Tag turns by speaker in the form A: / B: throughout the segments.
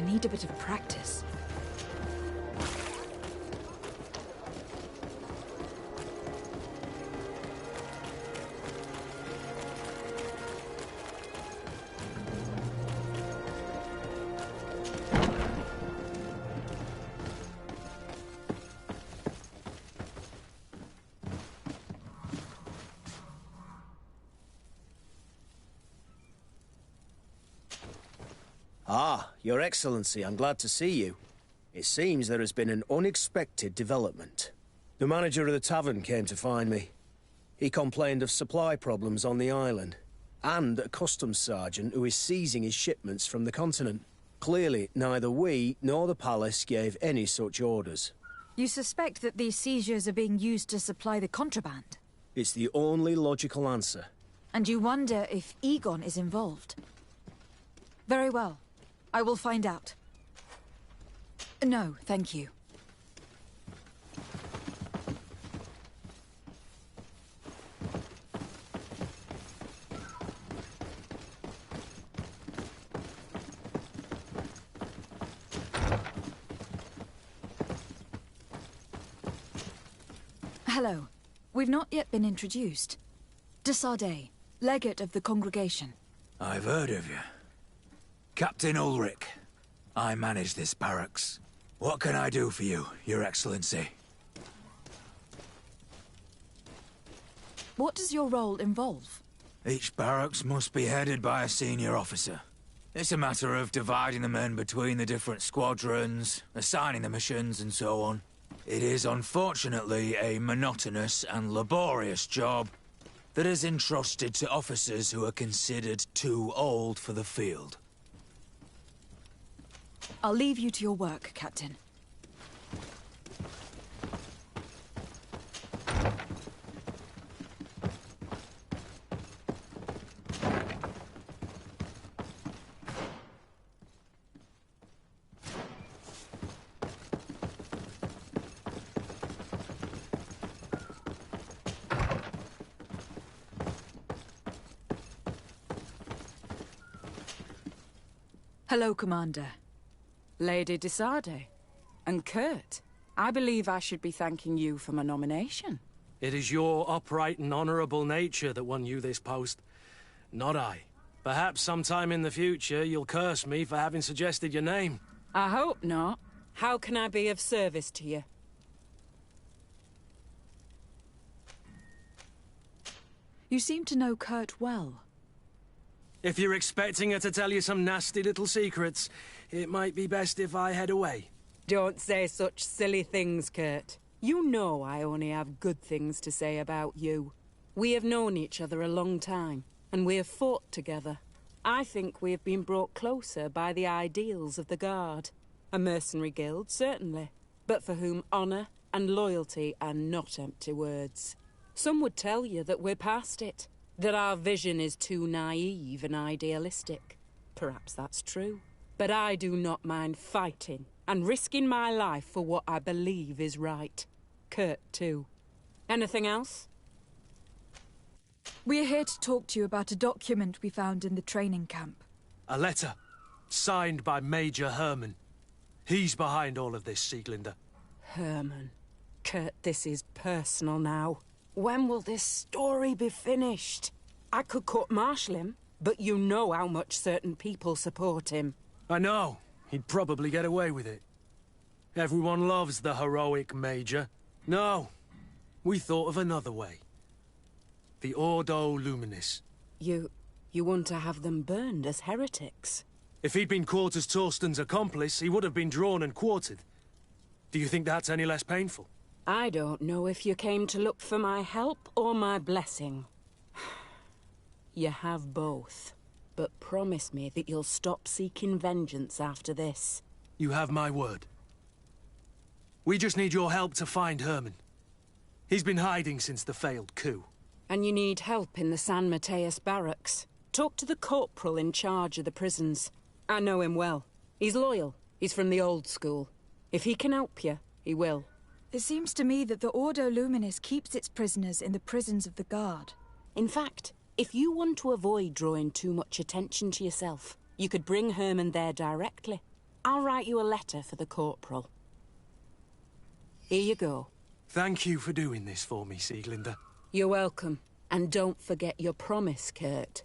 A: need a bit of practice.
B: Ah, Your Excellency, I'm glad to see you. It seems there has been an unexpected development. The manager of the tavern came to find me. He complained of supply problems on the island, and a customs sergeant who is seizing his shipments from the continent. Clearly, neither we nor the palace gave any such orders.
A: You suspect that these seizures are being used to supply the contraband?
B: It's the only logical answer.
A: And you wonder if Egon is involved? Very well. I will find out. No, thank you. Hello. We've not yet been introduced. De Sardet, legate of the congregation.
C: I've heard of you. Captain Ulrich. I manage this barracks. What can I do for you, Your Excellency?
A: What does your role involve?
C: Each barracks must be headed by a senior officer. It's a matter of dividing the men between the different squadrons, assigning the missions, and so on. It is unfortunately a monotonous and laborious job that is entrusted to officers who are considered too old for the field.
A: I'll leave you to your work, Captain. Hello, Commander.
D: Lady de Sardet. And Kurt, I believe I should be thanking you for my nomination.
E: It is your upright and honourable nature that won you this post, not I. Perhaps sometime in the future you'll curse me for having suggested your name.
D: I hope not. How can I be of service to you?
A: You seem to know Kurt well.
E: If you're expecting her to tell you some nasty little secrets, it might be best if I head away.
D: Don't say such silly things, Kurt. You know I only have good things to say about you. We have known each other a long time, and we have fought together. I think we have been brought closer by the ideals of the Guard. A mercenary guild, certainly, but for whom honour and loyalty are not empty words. Some would tell you that we're past it, that our vision is too naive and idealistic. Perhaps that's true. But I do not mind fighting and risking my life for what I believe is right. Kurt, too. Anything else?
A: We're here to talk to you about a document we found in the training camp.
E: A letter, signed by Major Herman. He's behind all of this, Sieglinder.
D: Herman. Kurt, this is personal now. When will this story be finished? I could court-martial him, but you know how much certain people support him.
E: I know. He'd probably get away with it. Everyone loves the heroic Major. No, we thought of another way. The Ordo Luminis.
D: You want to have them burned as heretics?
E: If he'd been caught as Torsten's accomplice, he would have been drawn and quartered. Do you think that's any less painful?
D: I don't know if you came to look for my help or my blessing. You have both. But promise me that you'll stop seeking vengeance after this.
E: You have my word. We just need your help to find Herman. He's been hiding since the failed coup.
D: And you need help in the San Mateus barracks. Talk to the corporal in charge of the prisons. I know him well. He's loyal. He's from the old school. If he can help you, he will.
A: It seems to me that the Ordo Luminis keeps its prisoners in the prisons of the Guard.
D: In fact, if you want to avoid drawing too much attention to yourself, you could bring Herman there directly. I'll write you a letter for the corporal. Here you go.
E: Thank you for doing this for me, Sieglinder.
D: You're welcome. And don't forget your promise, Kurt.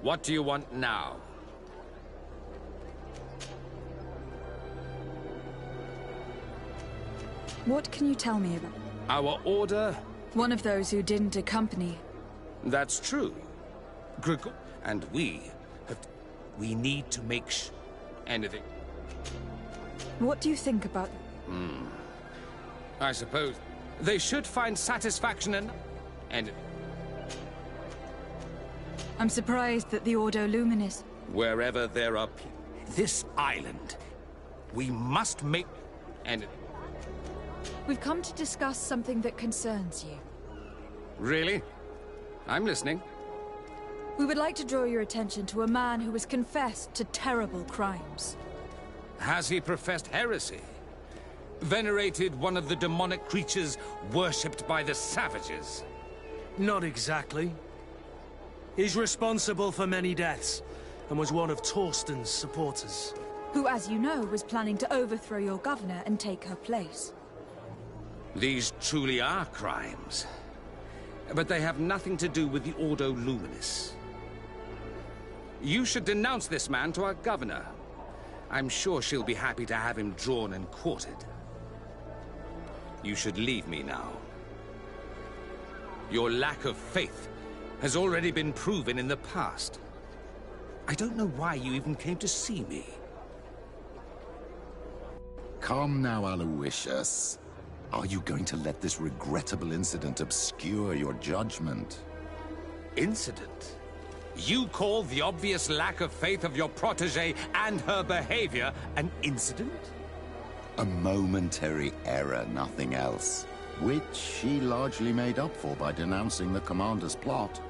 F: What do you want now?
A: What can you tell me about
F: Our order?
A: one of those who didn't accompany?
F: That's true. Grigor and we have... We need to make anything.
A: What do you think about...
F: I suppose they should find satisfaction in... And
A: I'm surprised that the Ordo Luminis...
F: wherever there are this island, we must make... And
A: We've come to discuss something that concerns you.
F: really? I'm listening.
A: We would like to draw your attention to a man who has confessed to terrible crimes.
F: Has he professed heresy? Venerated one of the demonic creatures worshipped by the savages?
E: Not exactly. He's responsible for many deaths, and was one of Torsten's supporters.
A: Who, as you know, was planning to overthrow your governor and take her place.
F: These truly are crimes. But they have nothing to do with the Ordo Luminis. You should denounce this man to our governor. I'm sure she'll be happy to have him drawn and quartered. You should leave me now. Your lack of faith has already been proven in the past. I don't know why you even came to see me.
G: Come now, Aloysius. Are you going to let this regrettable incident obscure your judgment?
F: Incident? You call the obvious lack of faith of your protege and her behavior an incident?
G: A momentary error, nothing else. Which she largely made up for by denouncing the commander's plot.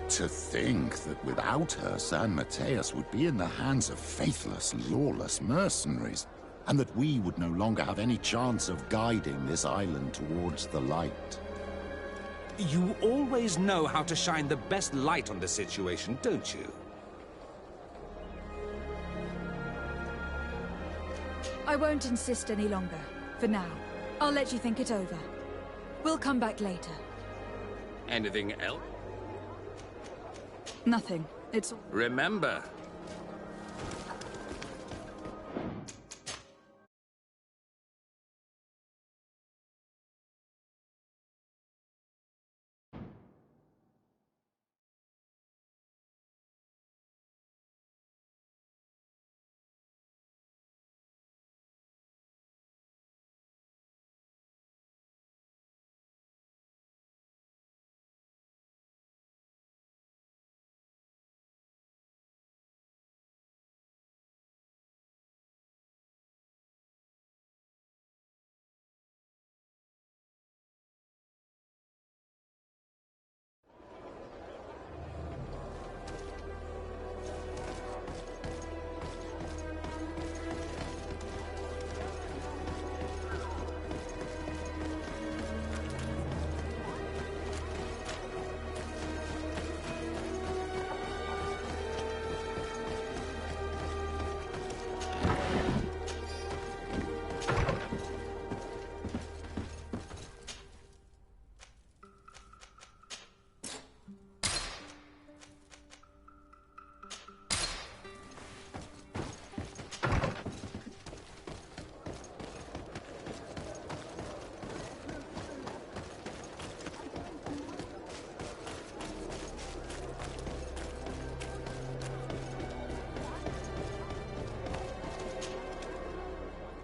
G: To think that without her, San Mateus would be in the hands of faithless, lawless mercenaries, and that we would no longer have any chance of guiding this island towards the light.
F: You always know how to shine the best light on the situation, don't you?
A: I won't insist any longer. For now. I'll let you think it over. We'll come back later.
F: Anything else?
A: Nothing. It's...
F: Remember,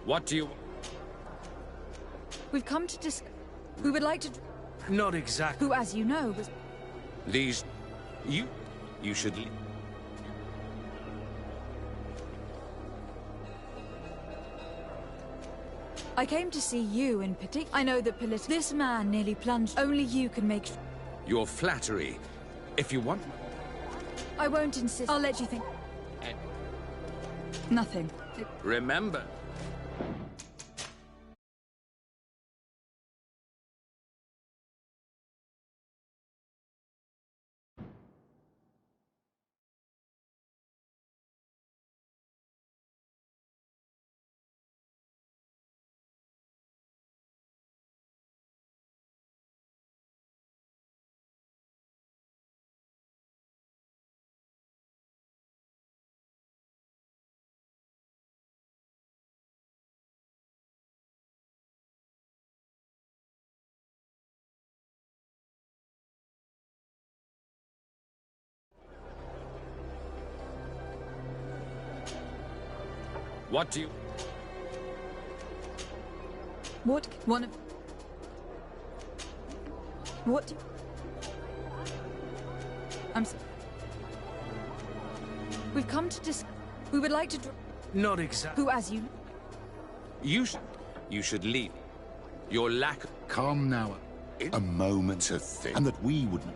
F: What do you...
A: We've come to We would like to...
E: Not exactly.
A: Who, as you know, was...
F: These... You should...
A: I came to see you in particular. I know that this man nearly plunged. Only you can make...
F: Your flattery. If you want...
A: I won't insist. I'll let you think. Nothing.
F: Remember... What do you...
A: What? One of... What? We've come to We would like to...
E: Not exactly.
A: Who, as you...
F: You should leave. Your lack...
G: Calm now. A moment to think. And that we wouldn't...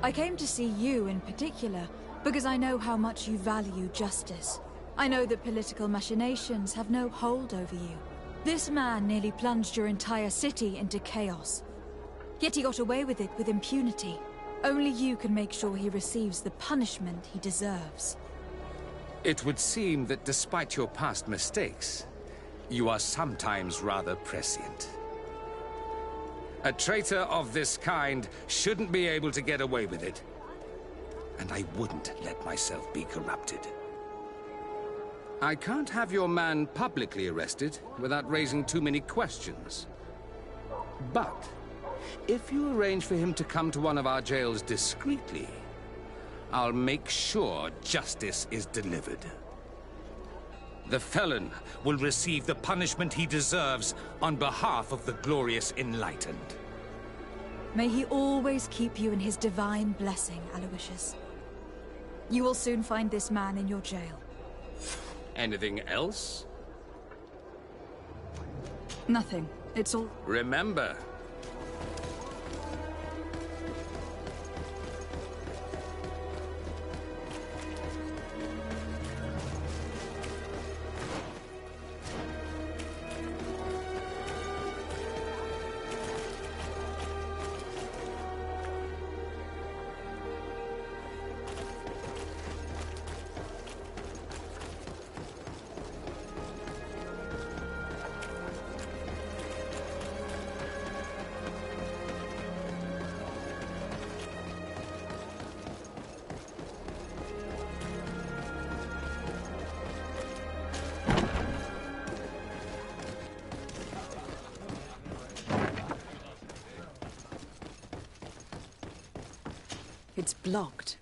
A: I came to see you in particular because I know how much you value justice. I know that political machinations have no hold over you. This man nearly plunged your entire city into chaos. Yet he got away with it with impunity. Only you can make sure he receives the punishment he deserves.
F: It would seem that despite your past mistakes, you are sometimes rather prescient. A traitor of this kind shouldn't be able to get away with it. And I wouldn't let myself be corrupted. I can't have your man publicly arrested without raising too many questions. But if you arrange for him to come to one of our jails discreetly, I'll make sure justice is delivered. The felon will receive the punishment he deserves on behalf of the glorious Enlightened.
A: May he always keep you in his divine blessing, Aloysius. You will soon find this man in your jail.
F: Anything else?
A: Nothing. It's all...
F: Remember,
A: It's blocked.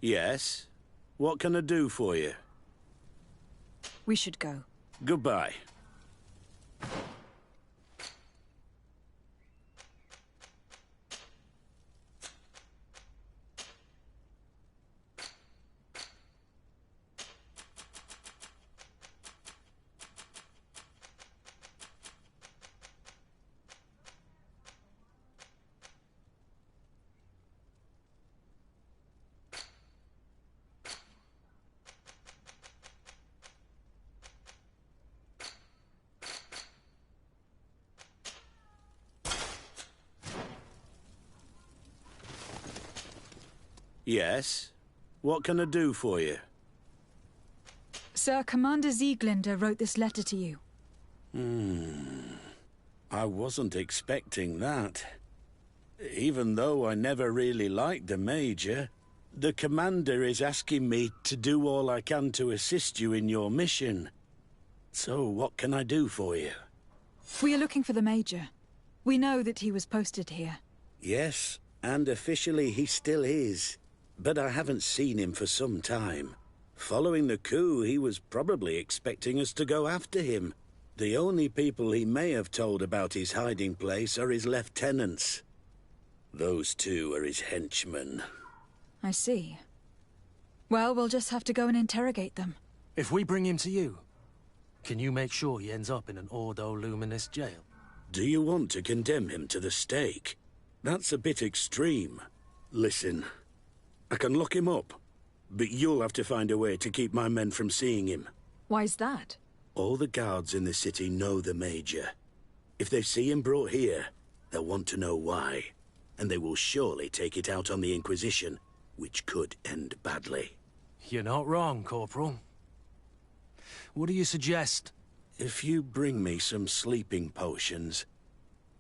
H: Yes? What can I do for you?
A: We should go.
H: Goodbye. Yes? What can I do for you?
A: Sir, Commander Sieglinder wrote this letter to you.
H: I wasn't expecting that. Even though I never really liked the Major, the Commander is asking me to do all I can to assist you in your mission. So, what can I do for you?
A: We are looking for the Major. We know that he was posted here.
H: Yes, and officially he still is. But I haven't seen him for some time. Following the coup, he was probably expecting us to go after him. The only people he may have told about his hiding place are his lieutenants. Those two are his henchmen.
A: I see. Well, we'll just have to go and interrogate them.
E: If we bring him to you, can you make sure he ends up in an Ordo Luminous jail?
H: Do you want to condemn him to the stake? That's a bit extreme. Listen, I can lock him up, but you'll have to find a way to keep my men from seeing him.
A: Why's that?
H: All the guards in the city know the Major. If they see him brought here, they'll want to know why. And they will surely take it out on the Inquisition, which could end badly.
E: You're not wrong, Corporal. What do you suggest?
H: If you bring me some sleeping potions,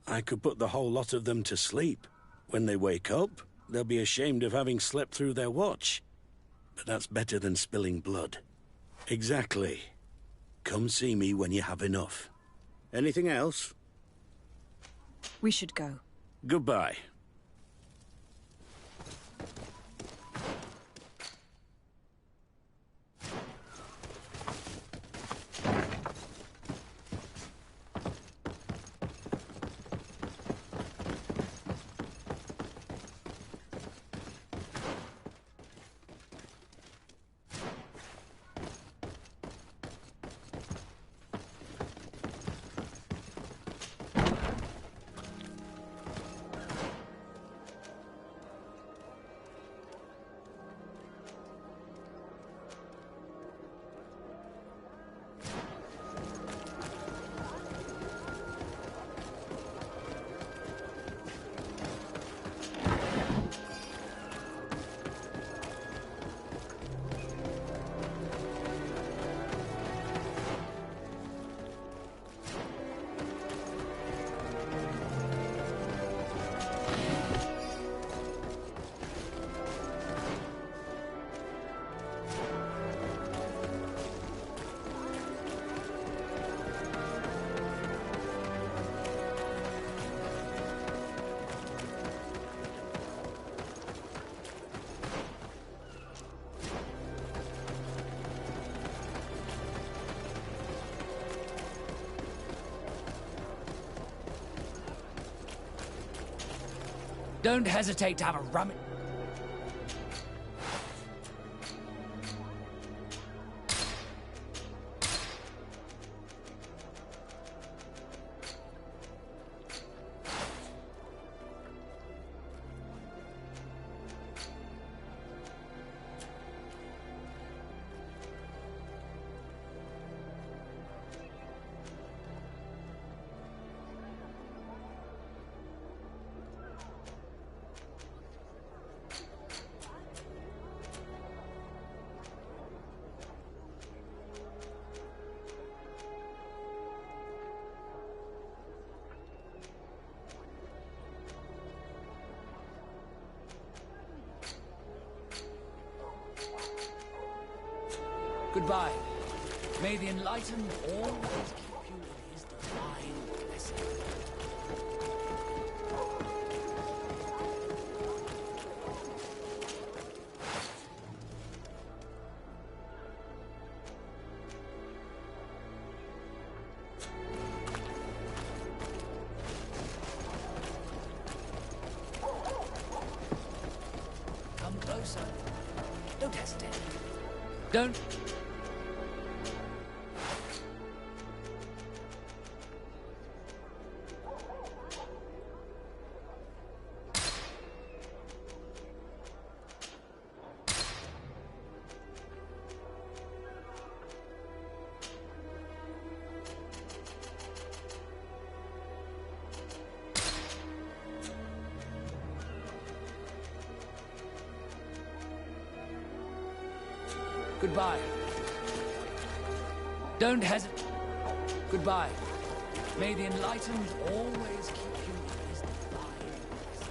H: I could put the whole lot of them to sleep. When they wake up, they'll be ashamed of having slept through their watch. But that's better than spilling blood. Exactly. Come see me when you have enough. Anything else?
A: We should go.
H: Goodbye.
I: Don't hesitate to have a rummage. Goodbye. May the Enlightened always keep you in his divine blessing. Come closer. Don't hesitate. Don't... Goodbye. Don't hesitate. Goodbye. May the Enlightened always keep you in his divine presence.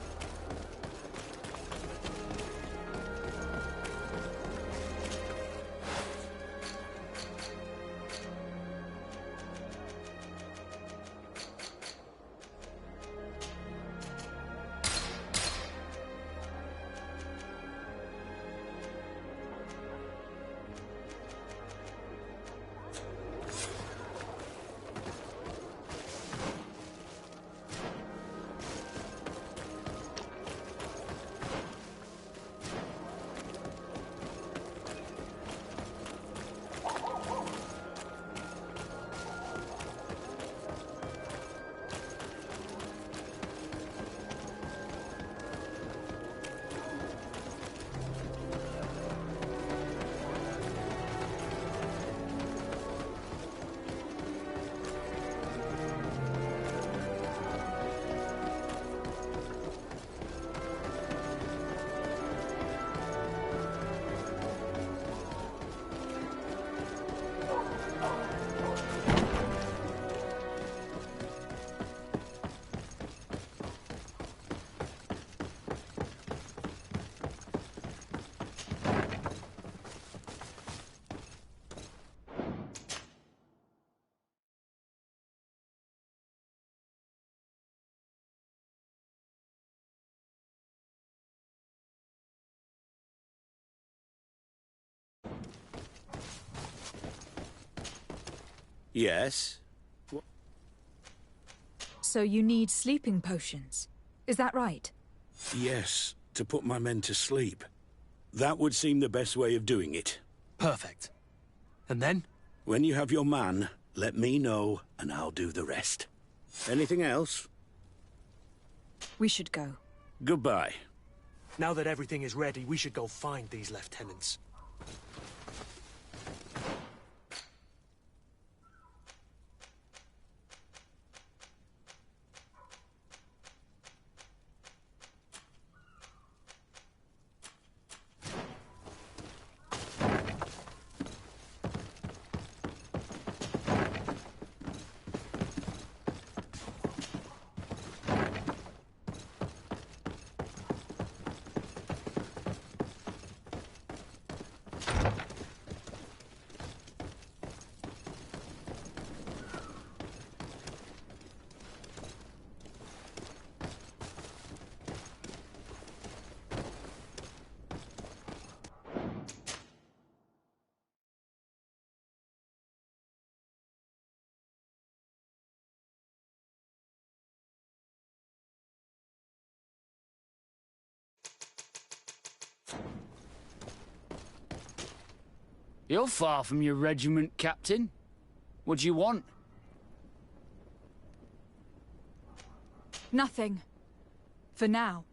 H: Yes?
A: So you need sleeping potions. Is that right?
H: Yes, to put my men to sleep. That would seem the best way of doing it.
E: Perfect. And then?
H: When you have your man, let me know, and I'll do the rest. Anything else?
A: We should go.
H: Goodbye.
E: Now that everything is ready, we should go find these lieutenants.
I: You're far from your regiment, Captain. What do you want?
A: Nothing. For now.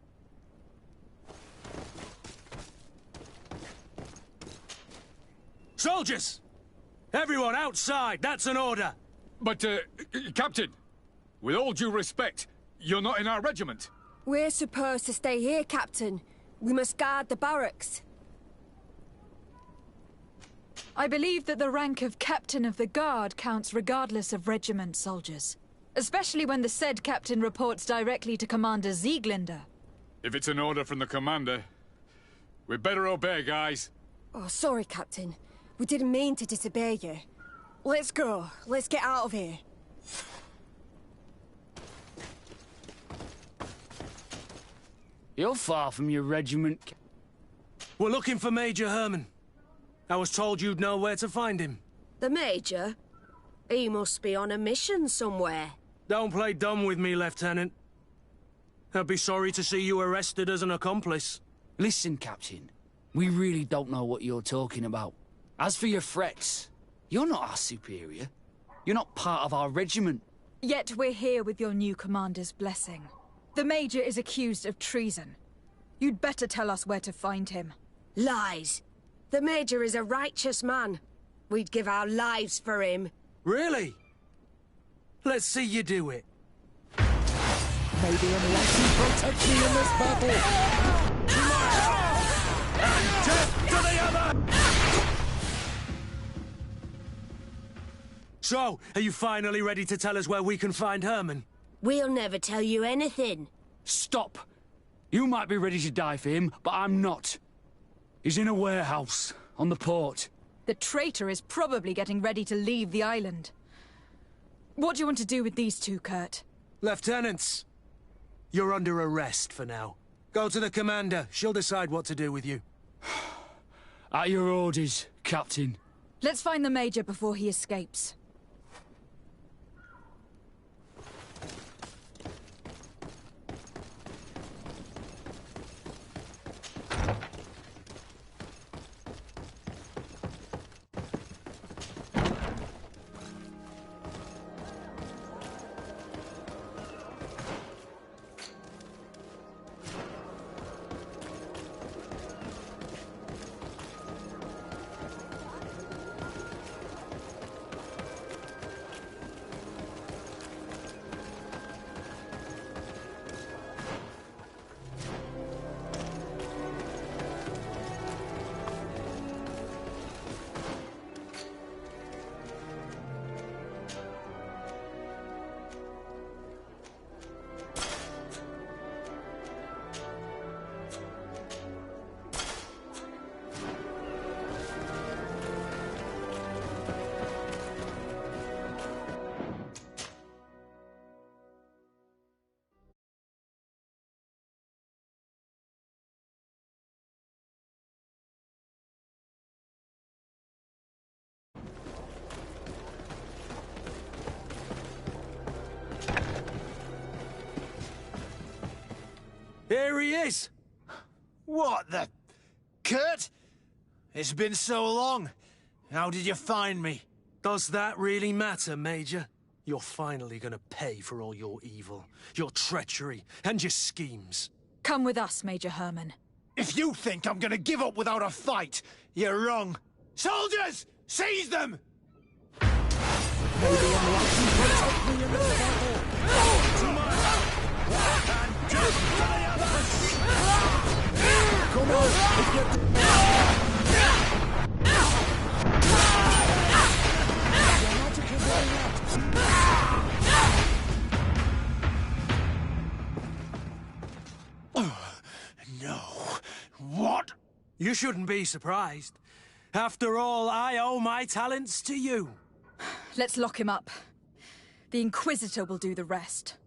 E: Soldiers! Everyone outside! That's an order!
J: But, Captain, with all due respect, you're not in our regiment.
K: We're supposed to stay here, Captain. We must guard the barracks.
A: I believe that the rank of Captain of the Guard counts regardless of regiment, soldiers. Especially when the said captain reports directly to Commander Sieglinder.
J: If it's an order from the commander, we'd better obey, guys.
K: Oh, sorry, Captain. We didn't mean to disobey you. Let's go. Let's get out of here.
I: You're far from your regiment.
E: We're looking for Major Herman. I was told you'd know where to find him.
K: The Major? He must be on a mission somewhere.
E: Don't play dumb with me, Lieutenant. I'd be sorry to see you arrested as an accomplice.
I: Listen, Captain. We really don't know what you're talking about. As for your threats, you're not our superior. You're not part of our regiment.
A: Yet we're here with your new commander's blessing. The Major is accused of treason. You'd better tell us where to find him.
K: Lies. The Major is a righteous man. We'd give our lives for him.
E: Really? Let's see you do it.
L: May the Enlightened protect me in this battle!
E: To my house! And death to the other! So, are you finally ready to tell us where we can find Herman?
M: We'll never tell you anything.
I: Stop! You might be ready to die for him, but I'm not. He's in a warehouse, on the port.
A: The traitor is probably getting ready to leave the island. What do you want to do with these two, Kurt?
E: Lieutenants! You're under arrest for now. Go to the commander. She'll decide what to do with you.
I: At your orders, Captain.
A: Let's find the Major before he escapes.
E: Here he is!
N: What the... Kurt? It's been so long. How did you find me?
E: Does that really matter, Major? You're finally gonna pay for all your evil, your treachery, and your schemes.
A: Come with us, Major Herman.
N: If you think I'm gonna give up without a fight, you're wrong. Soldiers! Seize them!
L: Maybe enlighten protect me in this battle.
N: And just for the others!
L: Come on, if you... Your magic is wearing out.
N: No. What?
E: You shouldn't be surprised. After all, I owe my talents to you.
A: Let's lock him up. The Inquisitor will do the rest.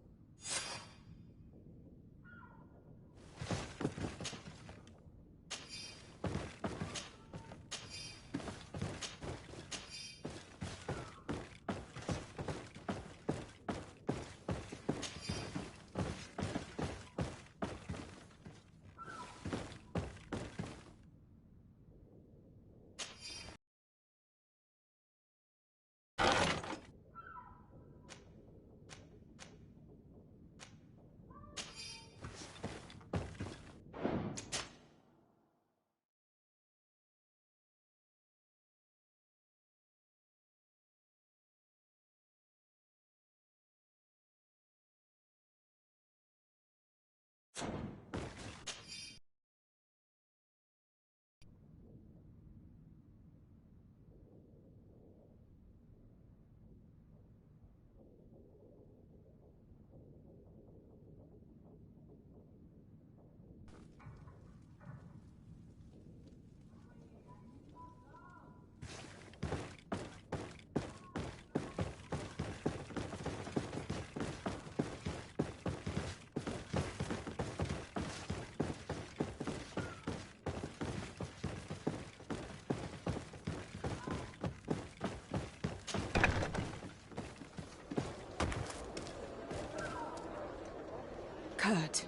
A: Kurt,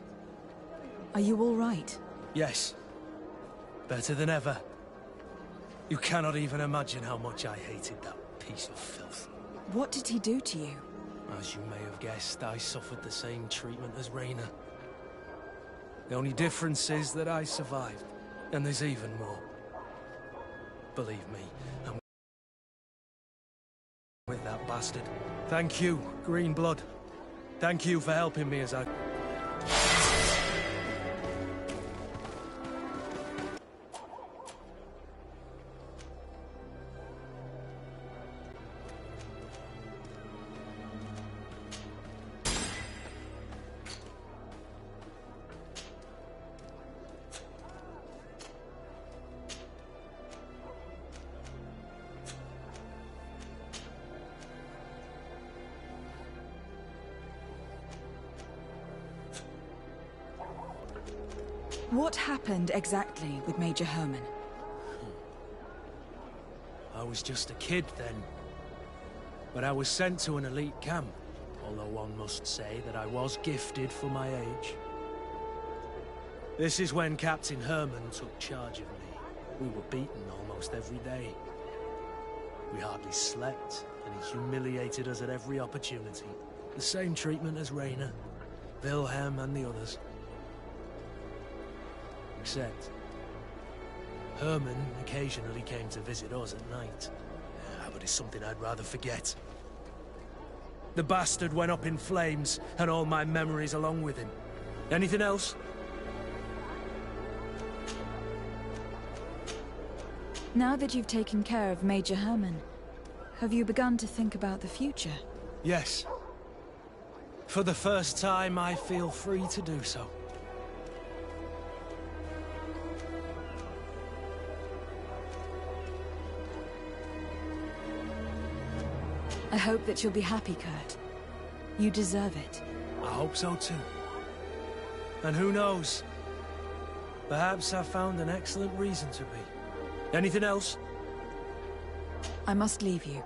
A: are you all right?
E: Yes. Better than ever. You cannot even imagine how much I hated that piece of filth.
A: What did he do to you?
E: As you may have guessed, I suffered the same treatment as Raina. The only difference is that I survived, and there's even more. Believe me, I'm with that bastard. Thank you, Green Blood. Thank you for helping me as I...
A: What happened exactly with Major Herman?
E: I was just a kid then. But I was sent to an elite camp, although one must say that I was gifted for my age. This is when Captain Herman took charge of me. We were beaten almost every day. We hardly slept, and he humiliated us at every opportunity. The same treatment as Rainer, Wilhelm, and the others. Except, Herman occasionally came to visit us at night. But it's something I'd rather forget. The bastard went up in flames, and all my memories along with him. Anything else?
A: Now that you've taken care of Major Herman, have you begun to think about the future?
E: Yes. For the first time, I feel free to do so.
A: I hope that you'll be happy, Kurt. You deserve it.
E: I hope so too. And who knows? Perhaps I found an excellent reason to be. Anything else?
A: I must leave you.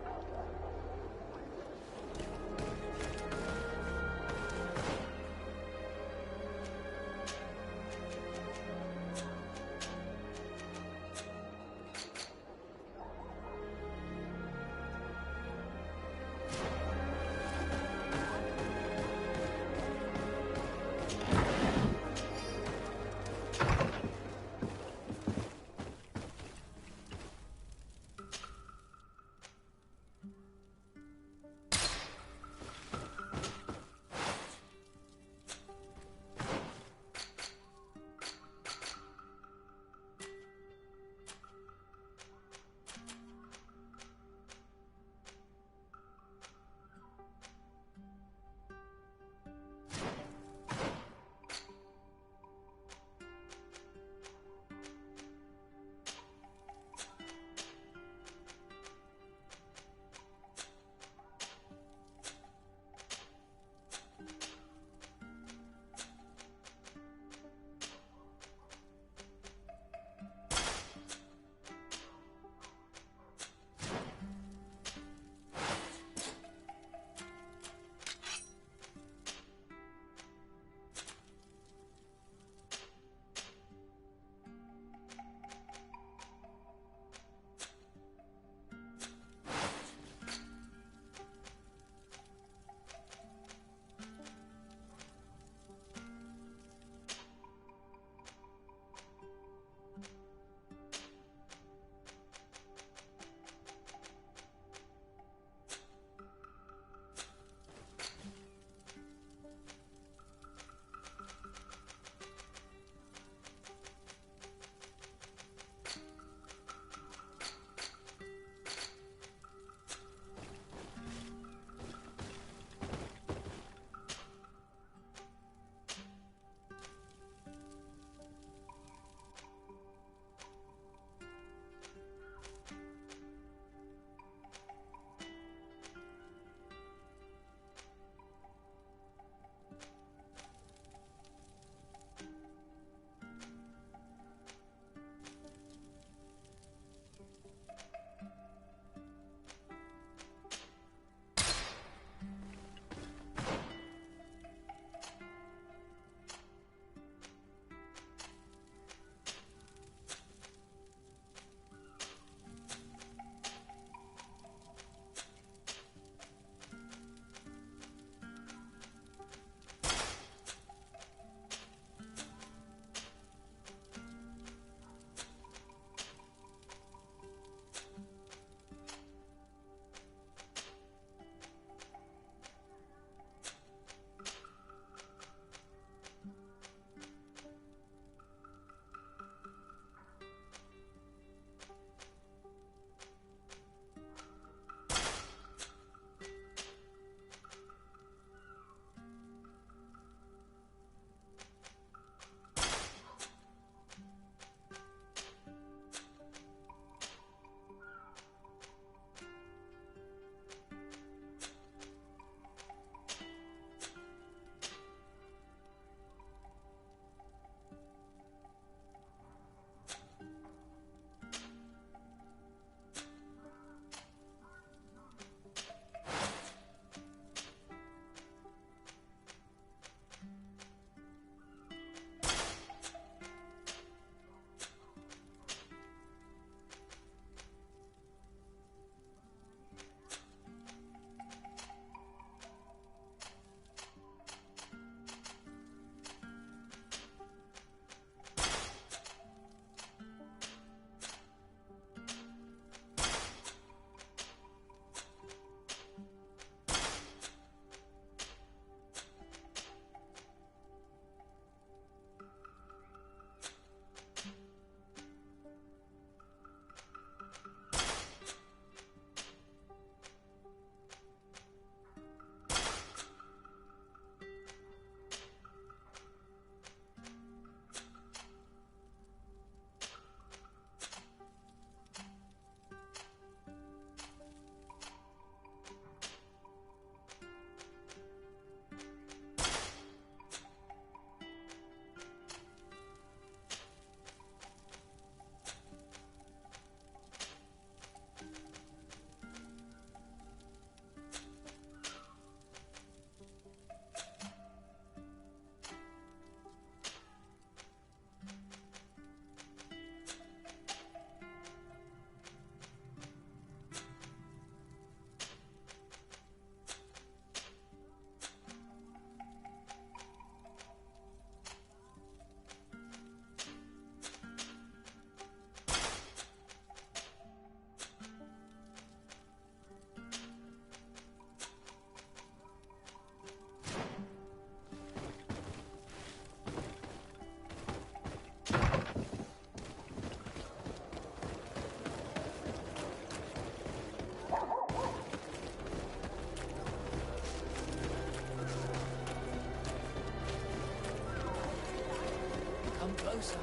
I: closer.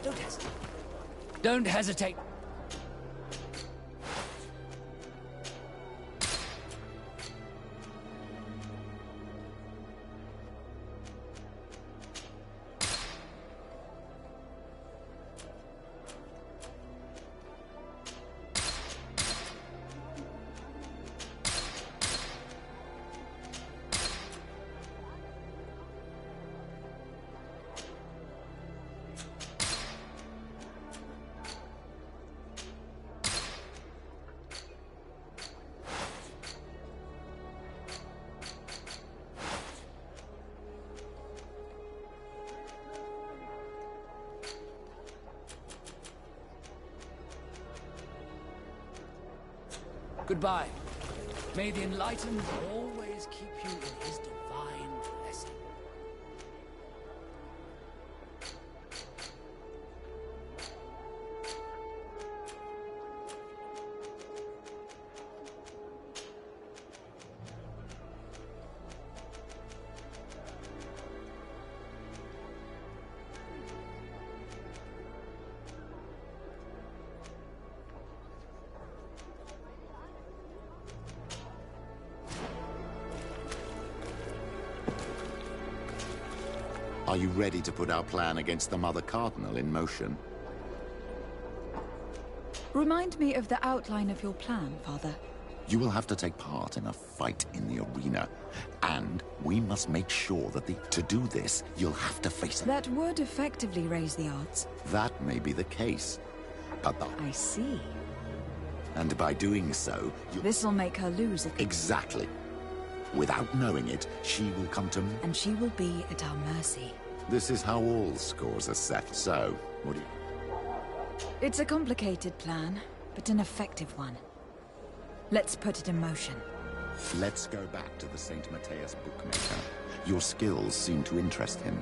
I: Don't hesitate. Don't hesitate. Goodbye. May the Enlightened always keep you in his divine blessing.
G: Are you ready to put our plan against the Mother Cardinal in motion?
A: Remind me of the outline of your plan, Father.
G: You will have to take part in a fight in the arena. And we must make sure that to do this, you'll have to face it.
A: That would effectively raise the odds.
G: That may be the case. But
A: I see.
G: And by doing so,
A: This'll make her lose if...
G: Exactly. Without knowing it, she will come to...
A: And she will be at our mercy.
G: This is how all scores are set, so what do you...
A: It's a complicated plan, but an effective one. Let's put it in motion.
G: Let's go back to the St. Matthias bookmaker. Your skills seem to interest him.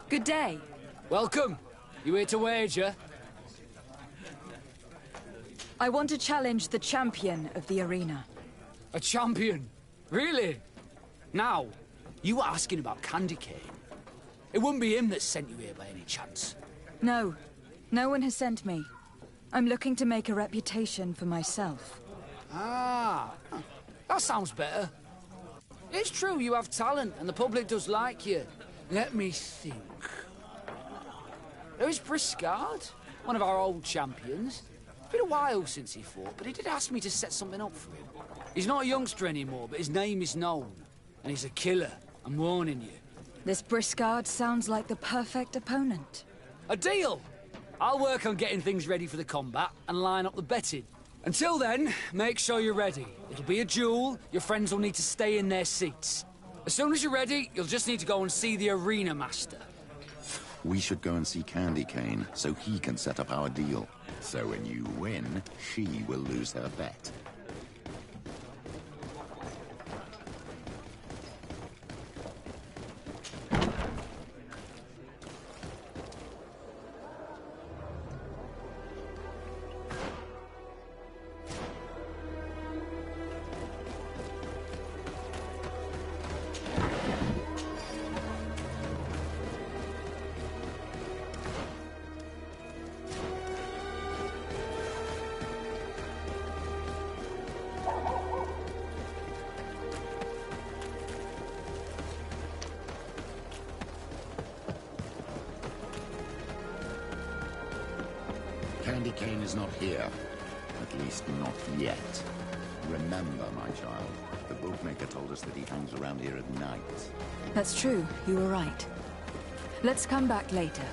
A: Good day.
I: Welcome. You here to wager?
A: I want to challenge the champion of the arena.
I: A champion? Really? Now, you were asking about Candy Cane. It wouldn't be him that sent you here by any chance.
A: No. No one has sent me. I'm looking to make a reputation for myself.
I: Ah, that sounds better. It's true you have talent and the public does like you. Let me think. There's Briscard, one of our old champions. It's been a while since he fought, but he did ask me to set something up for him. He's not a youngster anymore, but his name is known. And he's a killer, I'm warning you.
A: This Briscard sounds like the perfect opponent.
I: A deal! I'll work on getting things ready for the combat and line up the betting. Until then, make sure you're ready. It'll be a duel, your friends will need to stay in their seats. As soon as you're ready, you'll just need to go and see the arena master.
G: We should go and see Candy Cane, so he can set up our deal. So when you win, she will lose her bet. Candy Cane is not here. At least not yet. Remember, my child. The bookmaker told us that he hangs around here at night.
A: That's true, you were right. Let's come back later.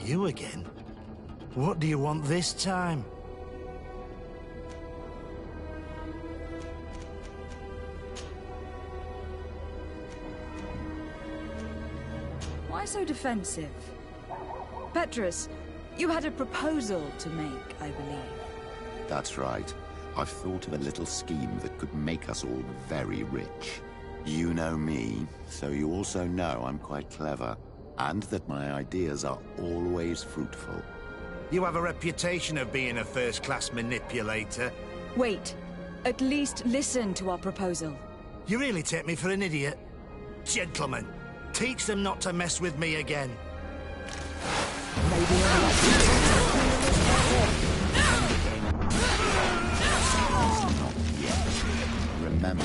O: You again? What do you want this time?
A: Why so defensive? Petrus, you had a proposal to make, I believe.
G: That's right. I've thought of a little scheme that could make us all very rich. You know me, so you also know I'm quite clever, and that my ideas are always fruitful.
O: You have a reputation of being a first-class manipulator.
A: Wait. At least listen to our proposal.
O: You really take me for an idiot. Gentlemen, teach them not to mess with me again.
L: Maybe
G: Remember,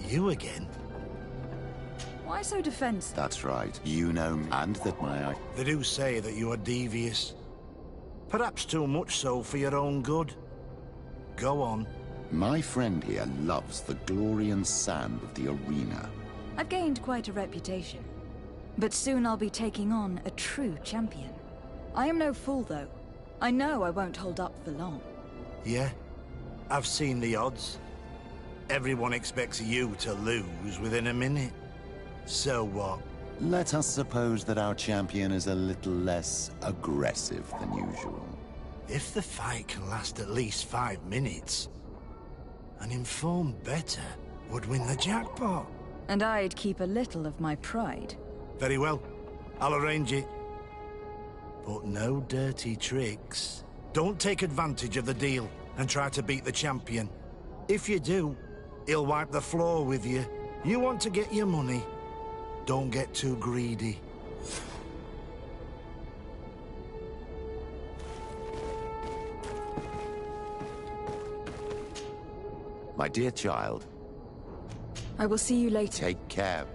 O: You again?
A: Why so defensive?
G: That's right. You know me, and that my...
O: They do say that you are devious. Perhaps too much so for your own good. Go on.
G: My friend here loves the glory and sand of the arena.
A: I've gained quite a reputation. But soon I'll be taking on a true champion. I am no fool, though. I know I won't hold up for long.
O: Yeah? I've seen the odds. Everyone expects you to lose within a minute. So what?
G: Let us suppose that our champion is a little less aggressive than usual.
O: If the fight can last at least 5 minutes, an informed bettor would win the jackpot.
A: And I'd keep a little of my pride.
O: Very well. I'll arrange it. But no dirty tricks. Don't take advantage of the deal and try to beat the champion. If you do, he'll wipe the floor with you. You want to get your money. Don't get too greedy.
G: My dear child.
A: I will see you later.
G: Take care.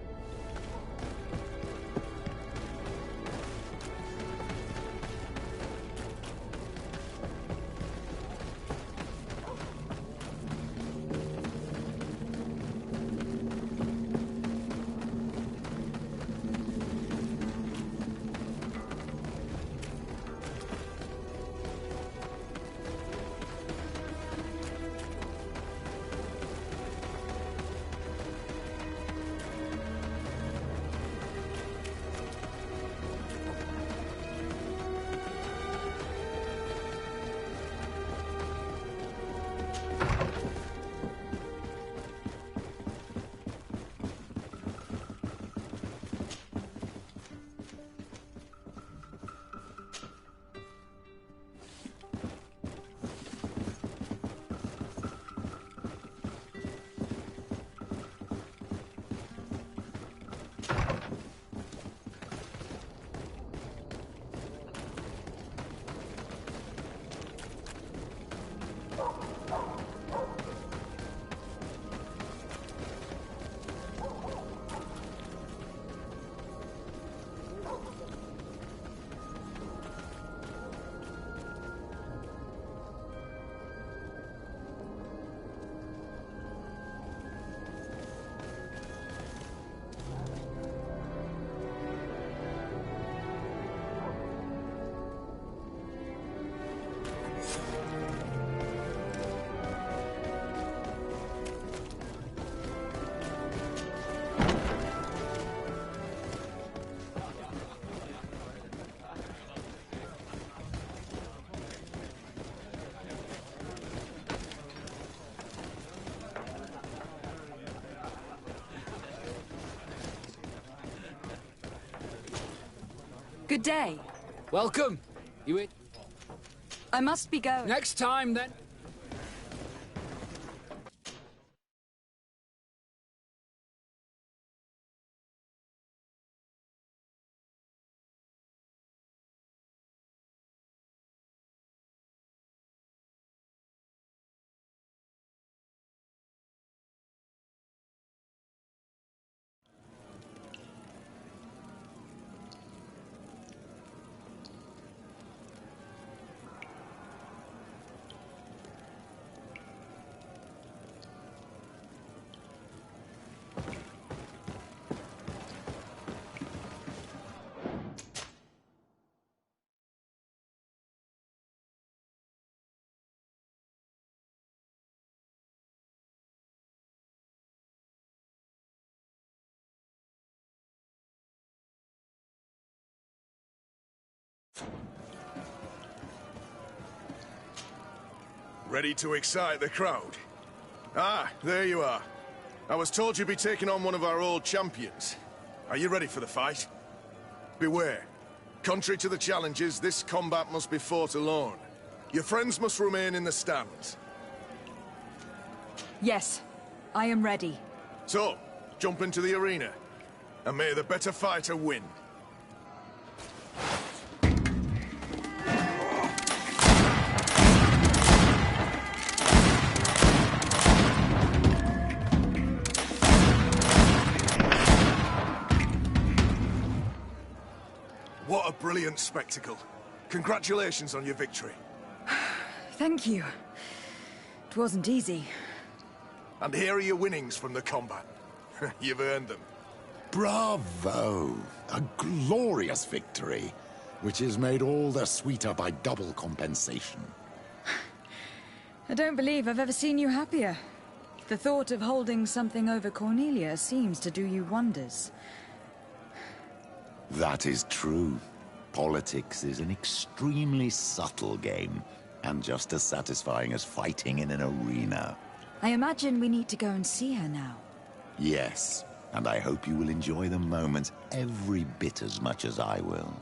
A: Good day.
I: Welcome. You in?
A: I must be going.
I: Next time, then.
P: Ready to excite the crowd? Ah, there you are. I was told you'd be taking on one of our old champions. Are you ready for the fight? Beware. Contrary to the challenges, this combat must be fought alone. Your friends must remain in the stands.
A: Yes, I am ready.
P: So, jump into the arena, and may the better fighter win. brilliant spectacle. Congratulations on your victory.
A: Thank you. It wasn't easy.
P: And here are your winnings from the combat. You've earned them.
G: Bravo! A glorious victory, which is made all the sweeter by double compensation.
A: I don't believe I've ever seen you happier. The thought of holding something over Cornelia seems to do you wonders.
G: That is true. Politics is an extremely subtle game, and just as satisfying as fighting in an arena.
A: I imagine we need to go and see her now.
G: Yes, and I hope you will enjoy the moment every bit as much as I will.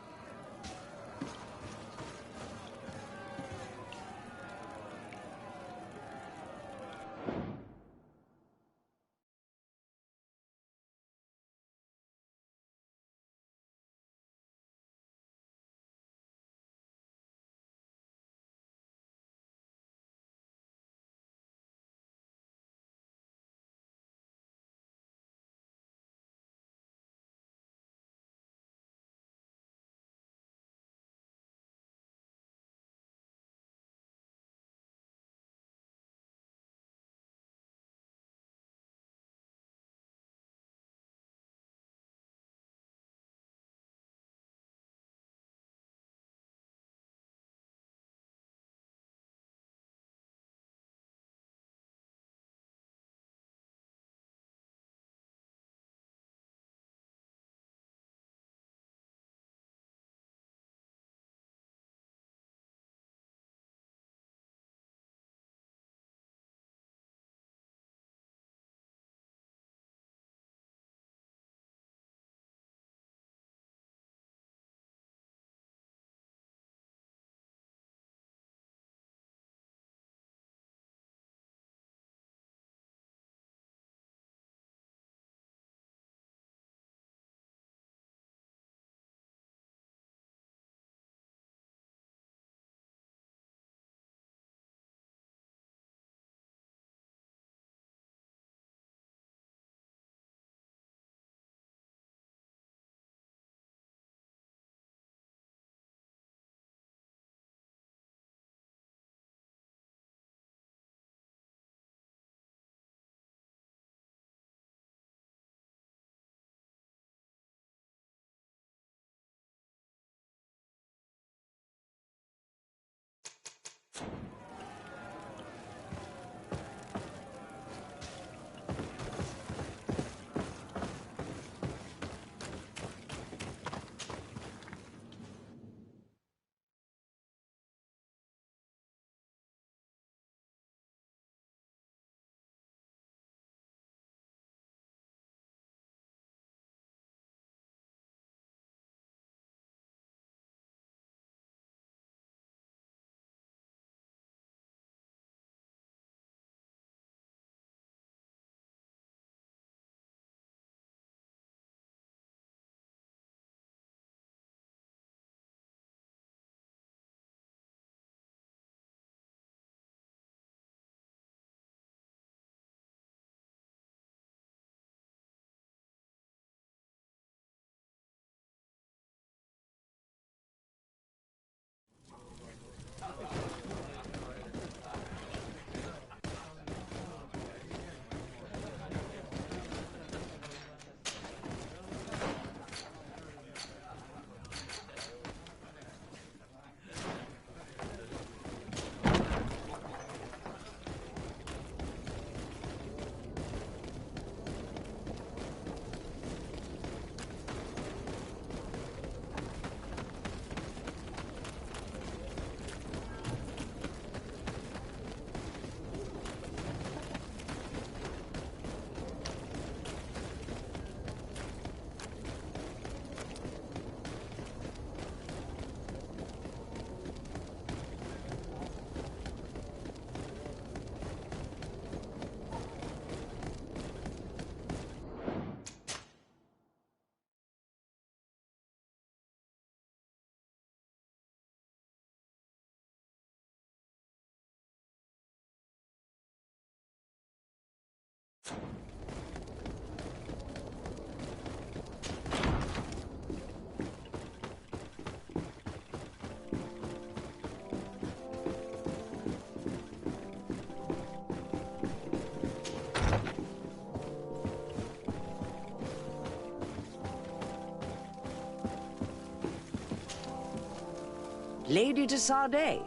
Q: Lady de Sardet.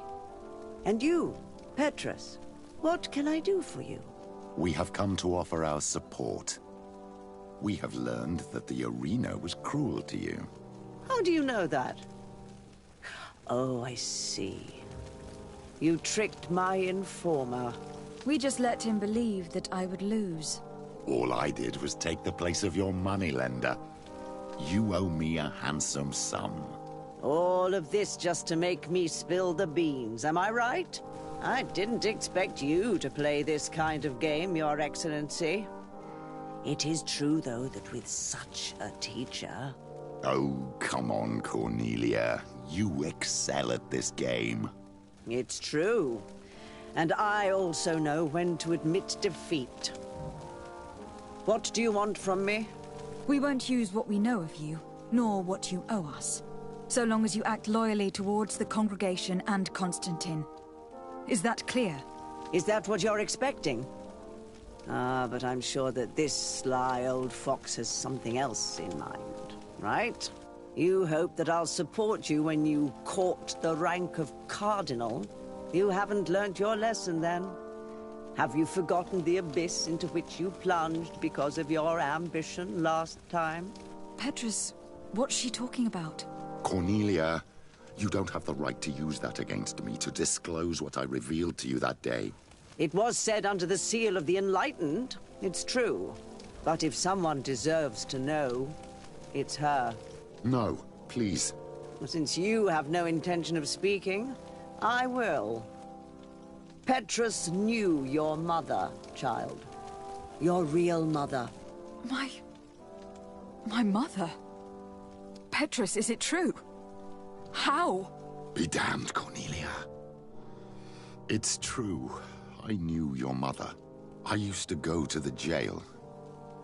Q: And you, Petrus, what can I do for you?
G: We have come to offer our support. We have learned that the arena was cruel to you.
Q: How do you know that? Oh, I see. You tricked my informer.
A: We just let him believe that I would lose.
G: All I did was take the place of your moneylender. You owe me a handsome sum.
Q: All of this just to make me spill the beans, am I right? I didn't expect you to play this kind of game, Your Excellency. It is true, though, that with such a teacher...
G: Oh, come on, Cornelia. You excel at this game.
Q: It's true. And I also know when to admit defeat. What do you want from me?
A: We won't use what we know of you, nor what you owe us, so long as you act loyally towards the congregation and Constantine. Is that clear?
Q: Is that what you're expecting? Ah, but I'm sure that this sly old fox has something else in mind, right? You hope that I'll support you when you court the rank of cardinal. You haven't learnt your lesson, then. Have you forgotten the abyss into which you plunged because of your ambition last time?
A: Petrus, what's she talking about?
G: Cornelia, you don't have the right to use that against me, to disclose what I revealed to you that day.
Q: It was said under the seal of the Enlightened. It's true. But if someone deserves to know, it's her.
G: No, please.
Q: Since you have no intention of speaking, I will. Petrus knew your mother, child. Your real mother.
A: My mother? Petrus, is it true? How?
G: Be damned, Cornelia. It's true. I knew your mother. I used to go to the jail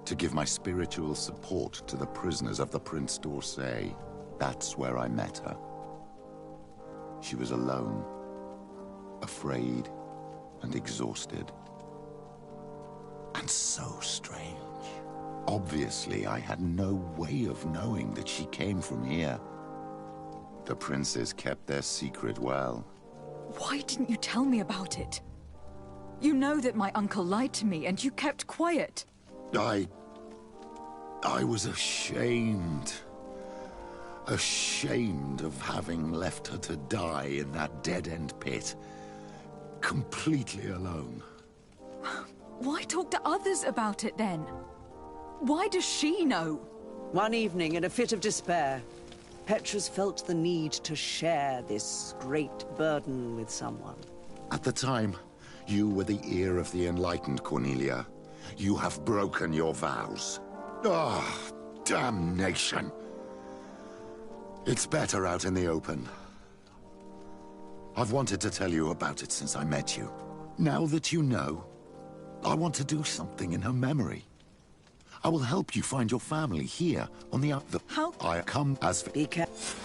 G: to give my spiritual support to the prisoners of the Prince d'Orsay. That's where I met her. She was alone, afraid, and exhausted. And so strange. Obviously, I had no way of knowing that she came from here. The princes kept their secret well.
A: Why didn't you tell me about it? You know that my uncle lied to me, and you kept quiet.
G: I was ashamed. Ashamed of having left her to die in that dead-end pit. Completely alone.
A: Why talk to others about it, then? Why does she know?
Q: One evening, in a fit of despair, Petrus felt the need to share this great burden with someone.
G: At the time, you were the ear of the enlightened, Cornelia. You have broken your vows. Ah, damnation. It's better out in the open. I've wanted to tell you about it since I met you. Now that you know, I want to do something in her memory. I will help you find your family here on the other.
A: How?
G: I come as...
Q: Be careful.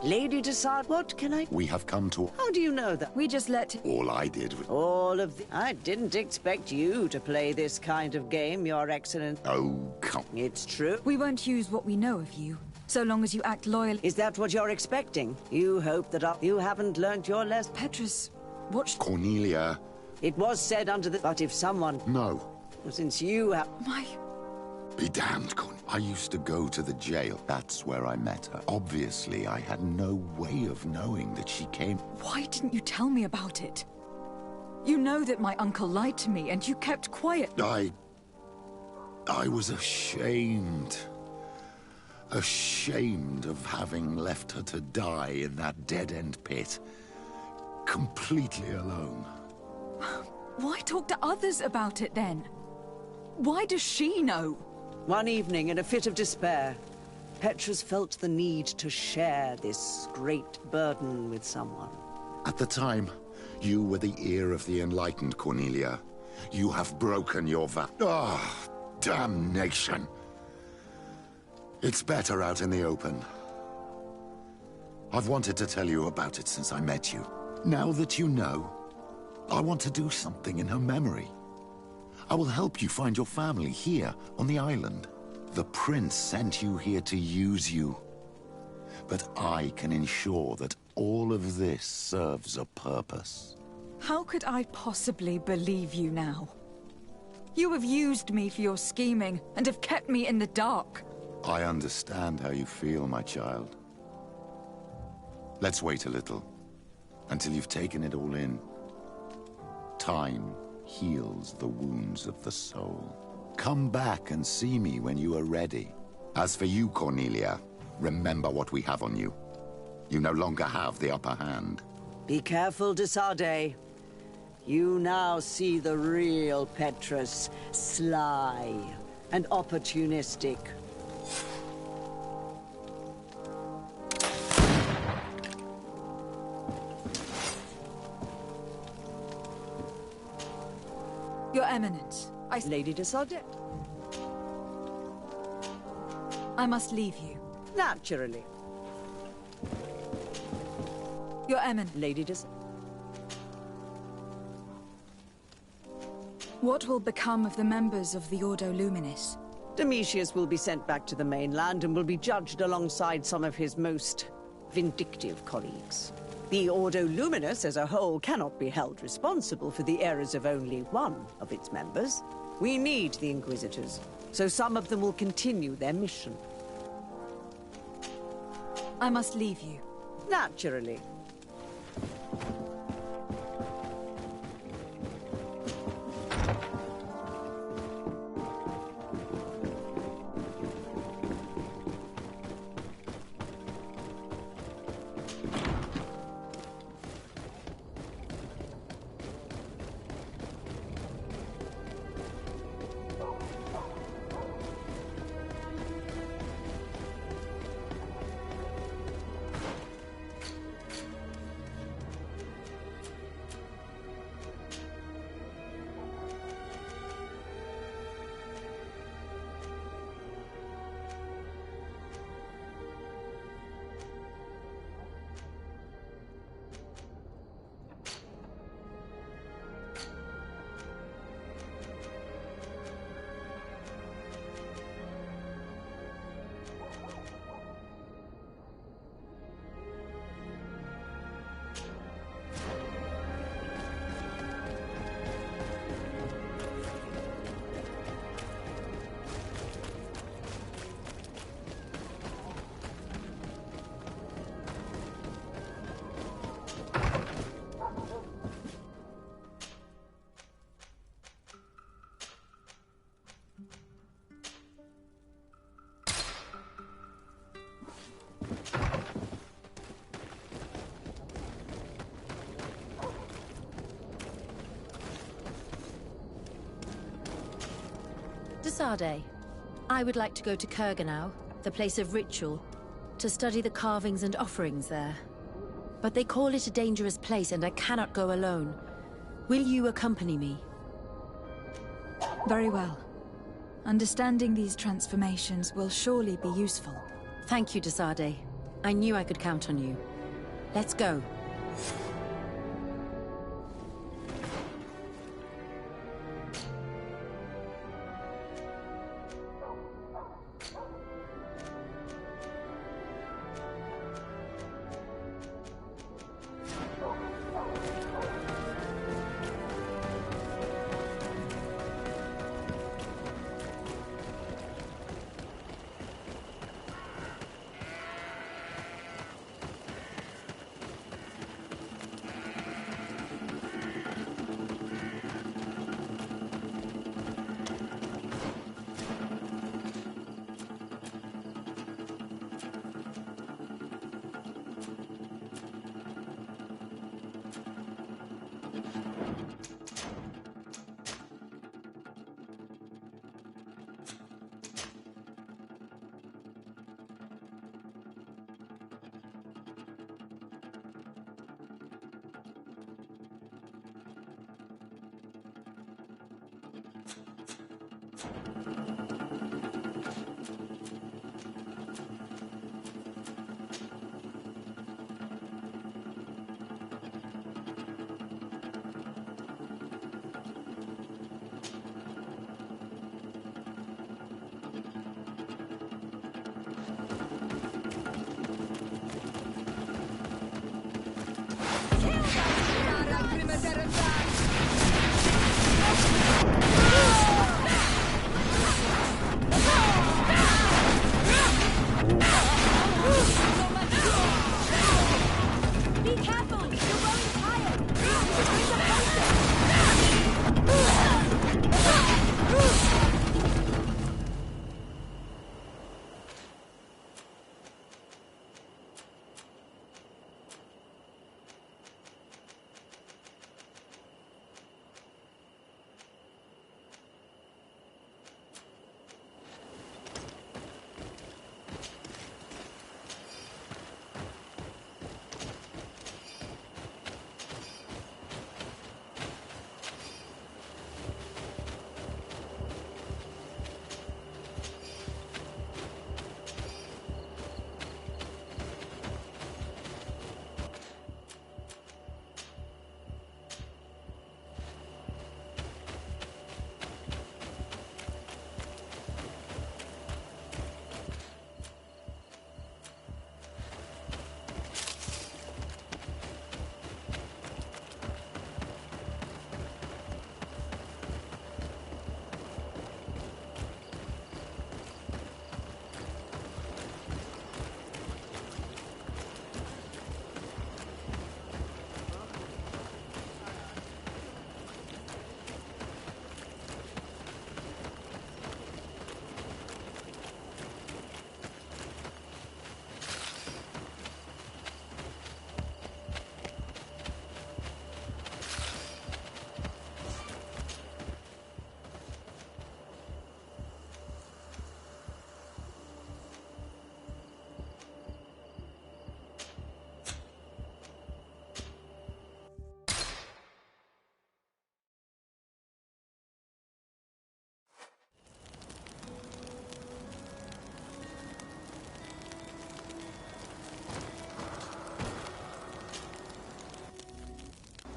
Q: Lady Desard, what can I...
G: We have come to...
Q: How do you know that?
A: We just let...
G: All I did was...
Q: All of the... I didn't expect you to play this kind of game, Your Excellency.
G: Oh, come...
Q: It's true.
A: We won't use what we know of you, so long as you act loyal.
Q: Is that what you're expecting? You hope that you haven't learnt your lesson?
A: Petrus, what...
G: Cornelia...
Q: It was said under the... But if someone...
G: No.
Q: Since you have...
A: My...
G: Be damned, Con. I used to go to the jail. That's where I met her. Obviously, I had no way of knowing that she came...
A: Why didn't you tell me about it? You know that my uncle lied to me, and you kept quiet.
G: I was ashamed. Ashamed of having left her to die in that dead-end pit. Completely alone.
A: Why talk to others about it, then? Why does she know?
Q: One evening, in a fit of despair, Petrus felt the need to share this great burden with someone.
G: At the time, you were the ear of the enlightened, Cornelia. You have broken your vow. Ah, damnation! It's better out in the open. I've wanted to tell you about it since I met you. Now that you know, I want to do something in her memory. I will help you find your family here on the island. The prince sent you here to use you. But I can ensure that all of this serves a purpose.
A: How could I possibly believe you now? You have used me for your scheming and have kept me in the dark.
G: I understand how you feel, my child. Let's wait a little, until you've taken it all in. Time heals the wounds of the soul. Come back and see me when you are ready. As for you, Cornelia, remember what we have on you. You no longer have the upper hand.
Q: Be careful, Desarde. You now see the real Petrus, sly and opportunistic.
A: Your Eminence,
Q: Lady Desarde.
A: I must leave you.
Q: Naturally.
A: Your Eminence.
Q: Lady Desarde.
A: What will become of the members of the Ordo Luminis?
Q: Domitius will be sent back to the mainland and will be judged alongside some of his most vindictive colleagues. The Ordo Luminus as a whole cannot be held responsible for the errors of only one of its members. We need the Inquisitors, so some of them will continue their mission.
A: I must leave you.
Q: Naturally.
R: Desarde, I would like to go to Kurganau, the place of ritual, to study the carvings and offerings there. But they call it a dangerous place and I cannot go alone. Will you accompany me?
A: Very well. Understanding these transformations will surely be useful.
R: Thank you, Desarde. I knew I could count on you. Let's go.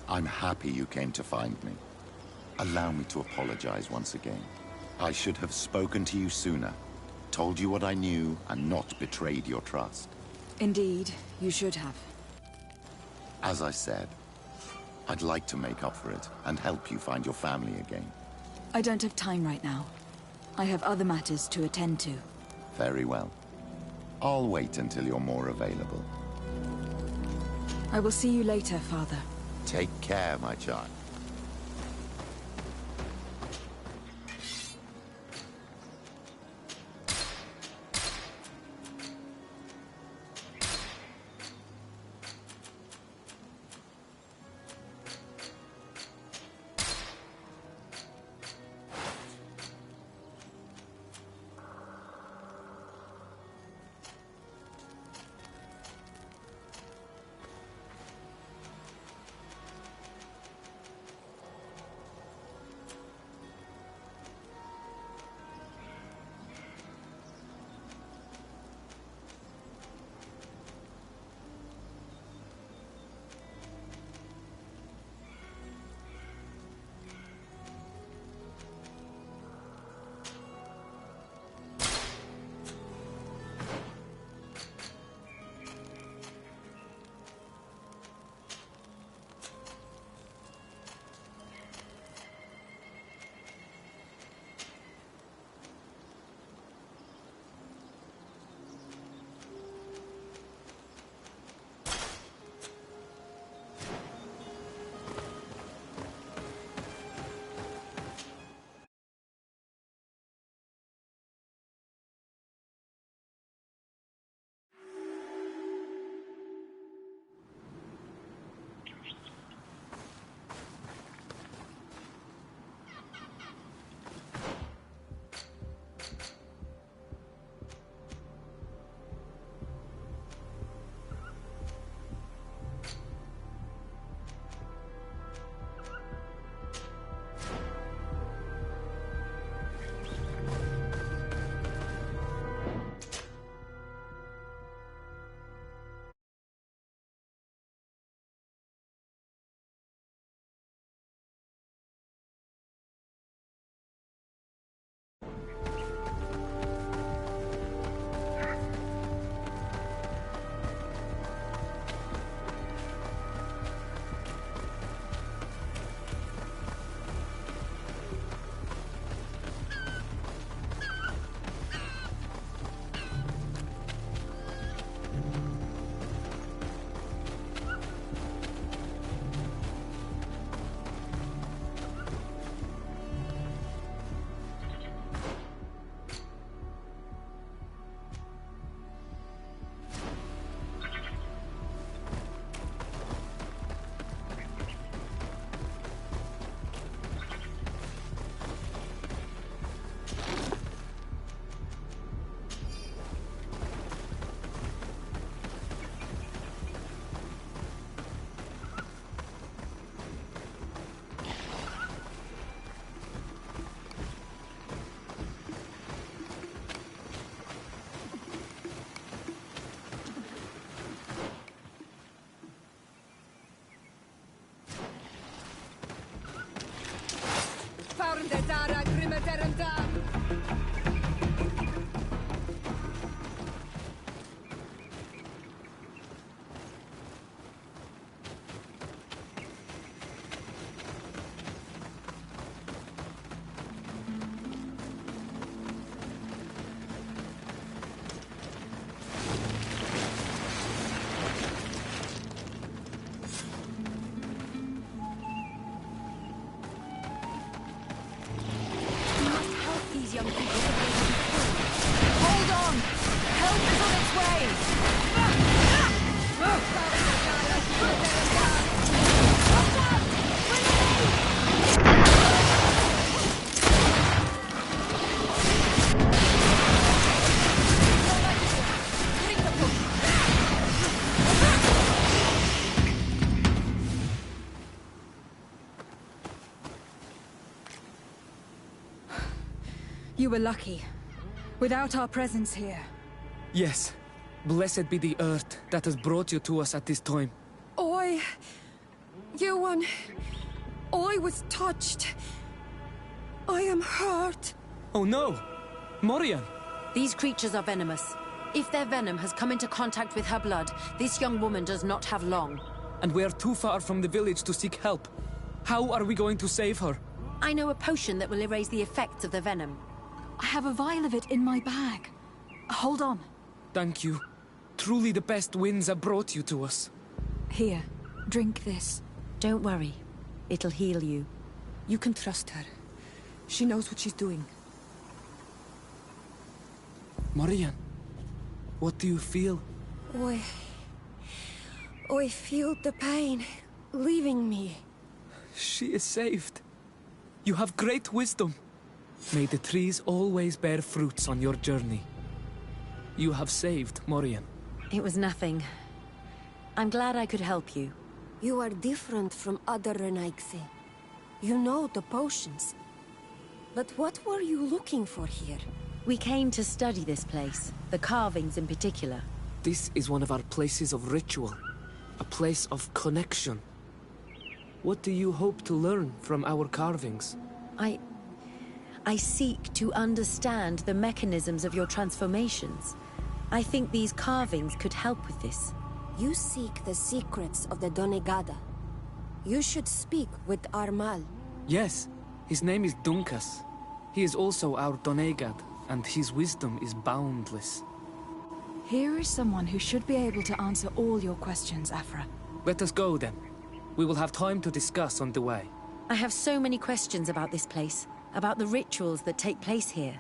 G: I'm happy you came to find me. Allow me to apologize once again. I should have spoken to you sooner, told you what I knew, and not betrayed your trust.
A: Indeed, you should have.
G: As I said, I'd like to make up for it and help you find your family again.
A: I don't have time right now. I have other matters to attend to.
G: Very well. I'll wait until you're more available.
A: I will see you later, Father.
G: Take care, my child.
A: You were lucky. Without our presence here.
E: Yes. Blessed be the earth that has brought you to us at this time.
K: Ewan, I was touched. I am hurt.
E: Oh no! Morian!
R: These creatures are venomous. If their venom has come into contact with her blood, this young woman does not have long.
E: And we are too far from the village to seek help. How are we going to save her?
R: I know a potion that will erase the effects of the venom.
A: I have a vial of it in my bag. Hold on.
E: Thank you. Truly the best winds have brought you to us.
A: Here, drink this.
R: Don't worry. It'll heal you.
K: You can trust her. She knows what she's doing.
E: Morian, what do you feel?
K: I feel the pain leaving me.
E: She is saved. You have great wisdom. May the trees always bear fruits on your journey. You have saved Morian.
R: It was nothing. I'm glad I could help you.
K: You are different from other Renaigse. You know the potions. But what were you looking for here?
R: We came to study this place, the carvings in particular.
E: This is one of our places of ritual. A place of connection. What do you hope to learn from our carvings?
R: I seek to understand the mechanisms of your transformations. I think these carvings could help with this.
K: You seek the secrets of the Donegada. You should speak with Armal.
E: Yes, his name is Dunkas. He is also our Donegad, and his wisdom is boundless.
A: Here is someone who should be able to answer all your questions, Afra.
E: Let us go, then. We will have time to discuss on the way.
R: I have so many questions about this place, about the rituals that take place here.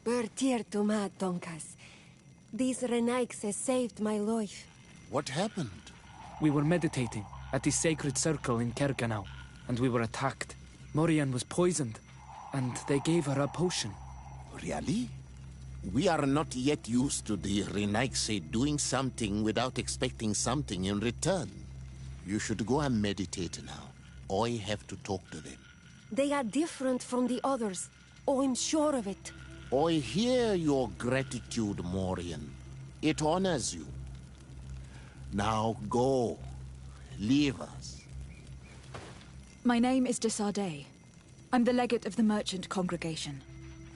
K: Bertir to ma, Donkas. These Renaigse saved my life.
G: What happened?
E: We were meditating at the sacred circle in Kerganau, and we were attacked. Morian was poisoned, and they gave her a potion.
G: Really? We are not yet used to the Renaigse doing something without expecting something in return. You should go and meditate now. I have to talk to them.
K: They are different from the others. Oh, I'm sure of it.
G: I hear your gratitude, Morian. It honors you. Now go. Leave us.
A: My name is Desardet. I'm the legate of the merchant congregation.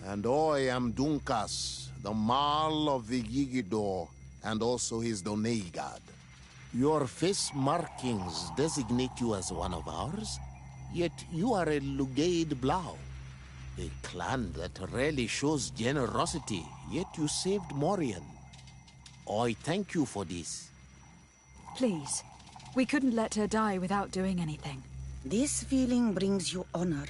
G: And I am Dunkas, the Marl of the Yigidor, and also his Donegad. Your face markings designate you as one of ours, yet you are a Lugaid Blau. A clan that rarely shows generosity, yet you saved Morian. I thank you for this.
A: Please. We couldn't let her die without doing anything.
S: This feeling brings you honor.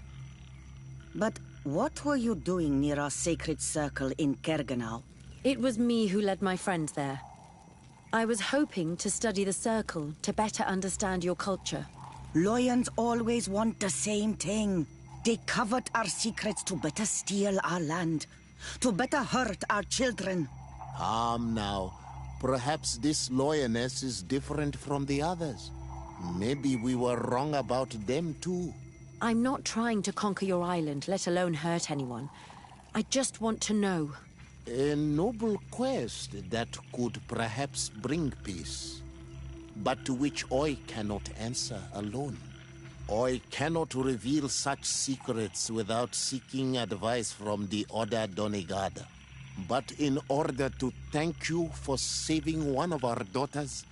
S: But what were you doing near our sacred circle in Kerganau?
R: It was me who led my friends there. I was hoping to study the circle to better understand your culture.
S: Loyans always want the same thing. They covet our secrets to better steal our land, to better hurt our children.
G: Calm now. Perhaps this lioness is different from the others. Maybe we were wrong about them too.
R: I'm not trying to conquer your island, let alone hurt anyone. I just want to know.
G: A noble quest that could perhaps bring peace, but to which I cannot answer alone. I cannot reveal such secrets without seeking advice from the Order Donegada. But in order to thank you for saving one of our daughters,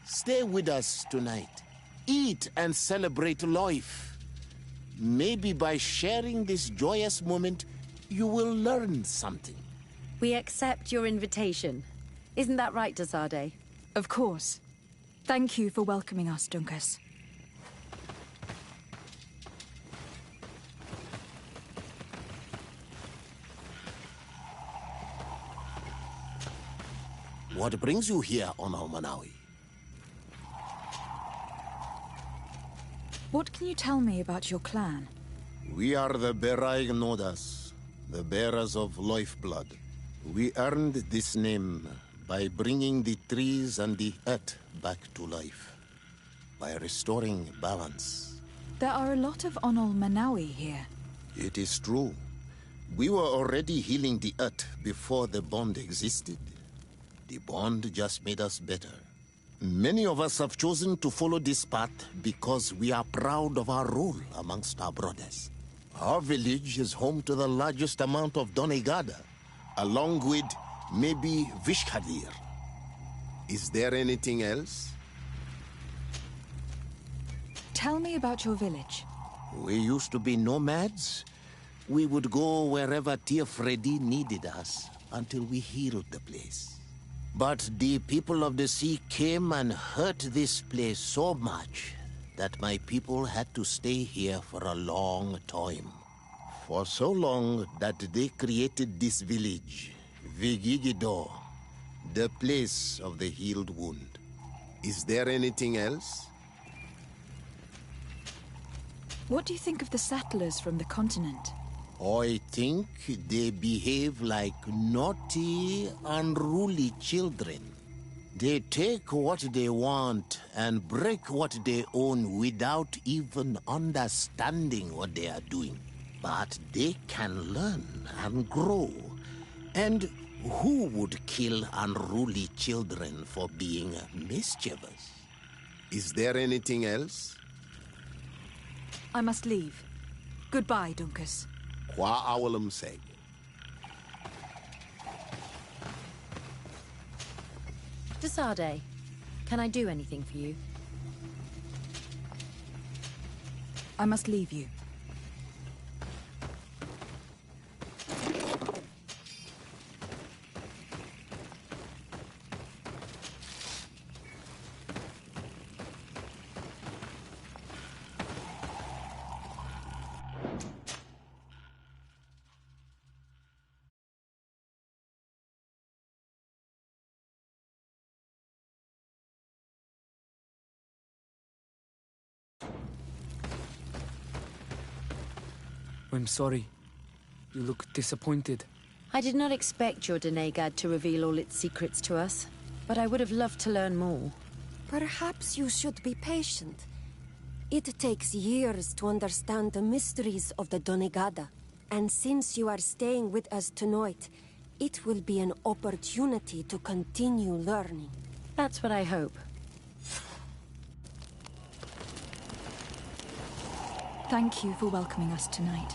G: stay with us tonight. Eat and celebrate life. Maybe by sharing this joyous moment, you will learn something.
R: We accept your invitation. Isn't that right, Desardet?
A: Of course. Thank you for welcoming us, Dunkas.
T: What brings you here on Manawi?
A: What can you tell me about your clan?
T: We are the Berai Nodas, the bearers of lifeblood. We earned this name by bringing the trees and the earth back to life, by restoring balance.
A: There are a lot of Onol Manawi here.
T: It is true. We were already healing the earth before the bond existed. The bond just made us better. Many of us have chosen to follow this path because we are proud of our role amongst our brothers. Our village is home to the largest amount of Donegada, along with maybe Vishkadir. Is there anything else?
A: Tell me about your village.
T: We used to be nomads. We would go wherever Tia Freddy needed us until we healed the place. But the people of the sea came and hurt this place so much that my people had to stay here for a long time. For so long that they created this village, Vigigido, the place of the healed wound. Is there anything else?
A: What do you think of the settlers from the continent?
T: I think they behave like naughty, unruly children. They take what they want and break what they own without even understanding what they are doing. But they can learn and grow. And who would kill unruly children for being mischievous? Is there anything else?
A: I must leave. Goodbye, Dunkus.
T: Qua awalum seg.
R: Desade, can I do anything for you?
A: I must leave you.
I: I'm sorry. You look disappointed.
R: I did not expect your Denegad to reveal all its secrets to us, but I would have loved to learn more.
K: Perhaps you should be patient. It takes years to understand the mysteries of the Donegada. And since you are staying with us tonight, it will be an opportunity to continue learning.
R: That's what I hope.
A: Thank you for welcoming us tonight.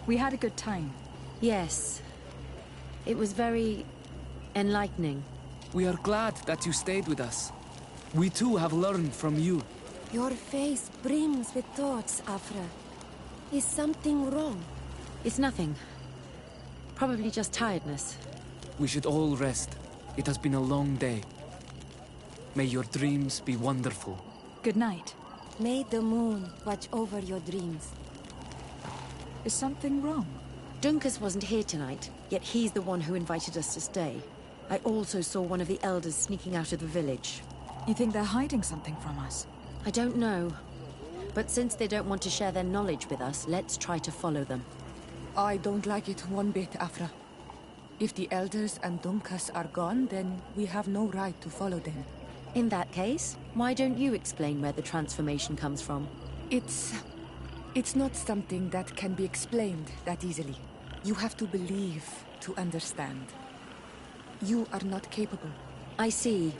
A: We had a good time.
R: Yes. It was very enlightening.
I: We are glad that you stayed with us. We too have learned from you.
K: Your face brims with thoughts, Afra. Is something wrong?
R: It's nothing. Probably just tiredness.
I: We should all rest. It has been a long day. May your dreams be wonderful.
A: Good night.
K: May the moon watch over your dreams.
A: Is something wrong?
R: Dunkus wasn't here tonight, yet he's the one who invited us to stay. I also saw one of the elders sneaking out of the village.
A: You think they're hiding something from us?
R: I don't know. But since they don't want to share their knowledge with us, let's try to follow them.
L: I don't like it one bit, Afra. If the elders and Dunkas are gone, then we have no right to follow them.
R: In that case, why don't you explain where the transformation comes from?
L: It's not something that can be explained that easily. You have to believe to understand. You are not capable.
R: I see.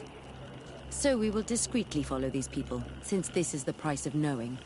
R: So we will discreetly follow these people, since this is the price of knowing.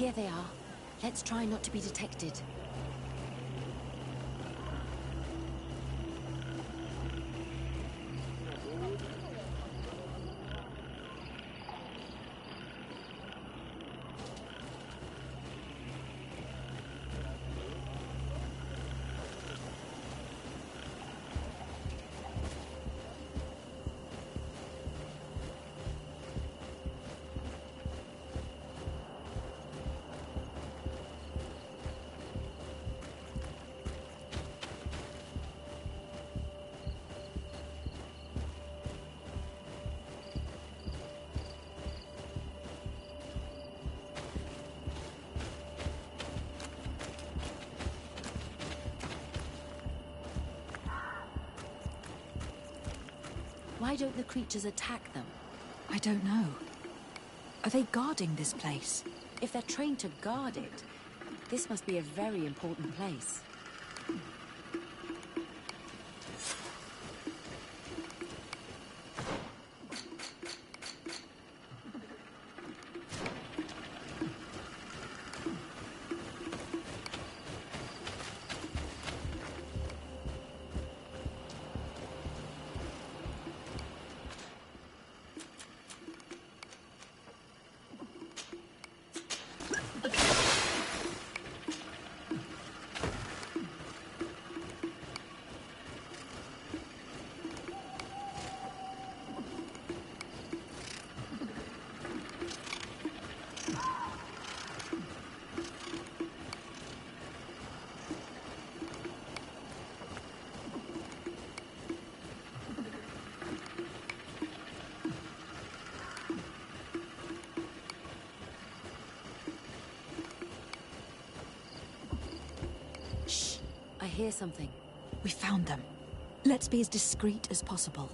R: Here they are. Let's try not to be detected. Why don't the creatures attack them?
A: I don't know. Are they guarding this place?
R: If they're trained to guard it, this must be a very important place. I hear something.
A: We found them. Let's be as discreet as possible.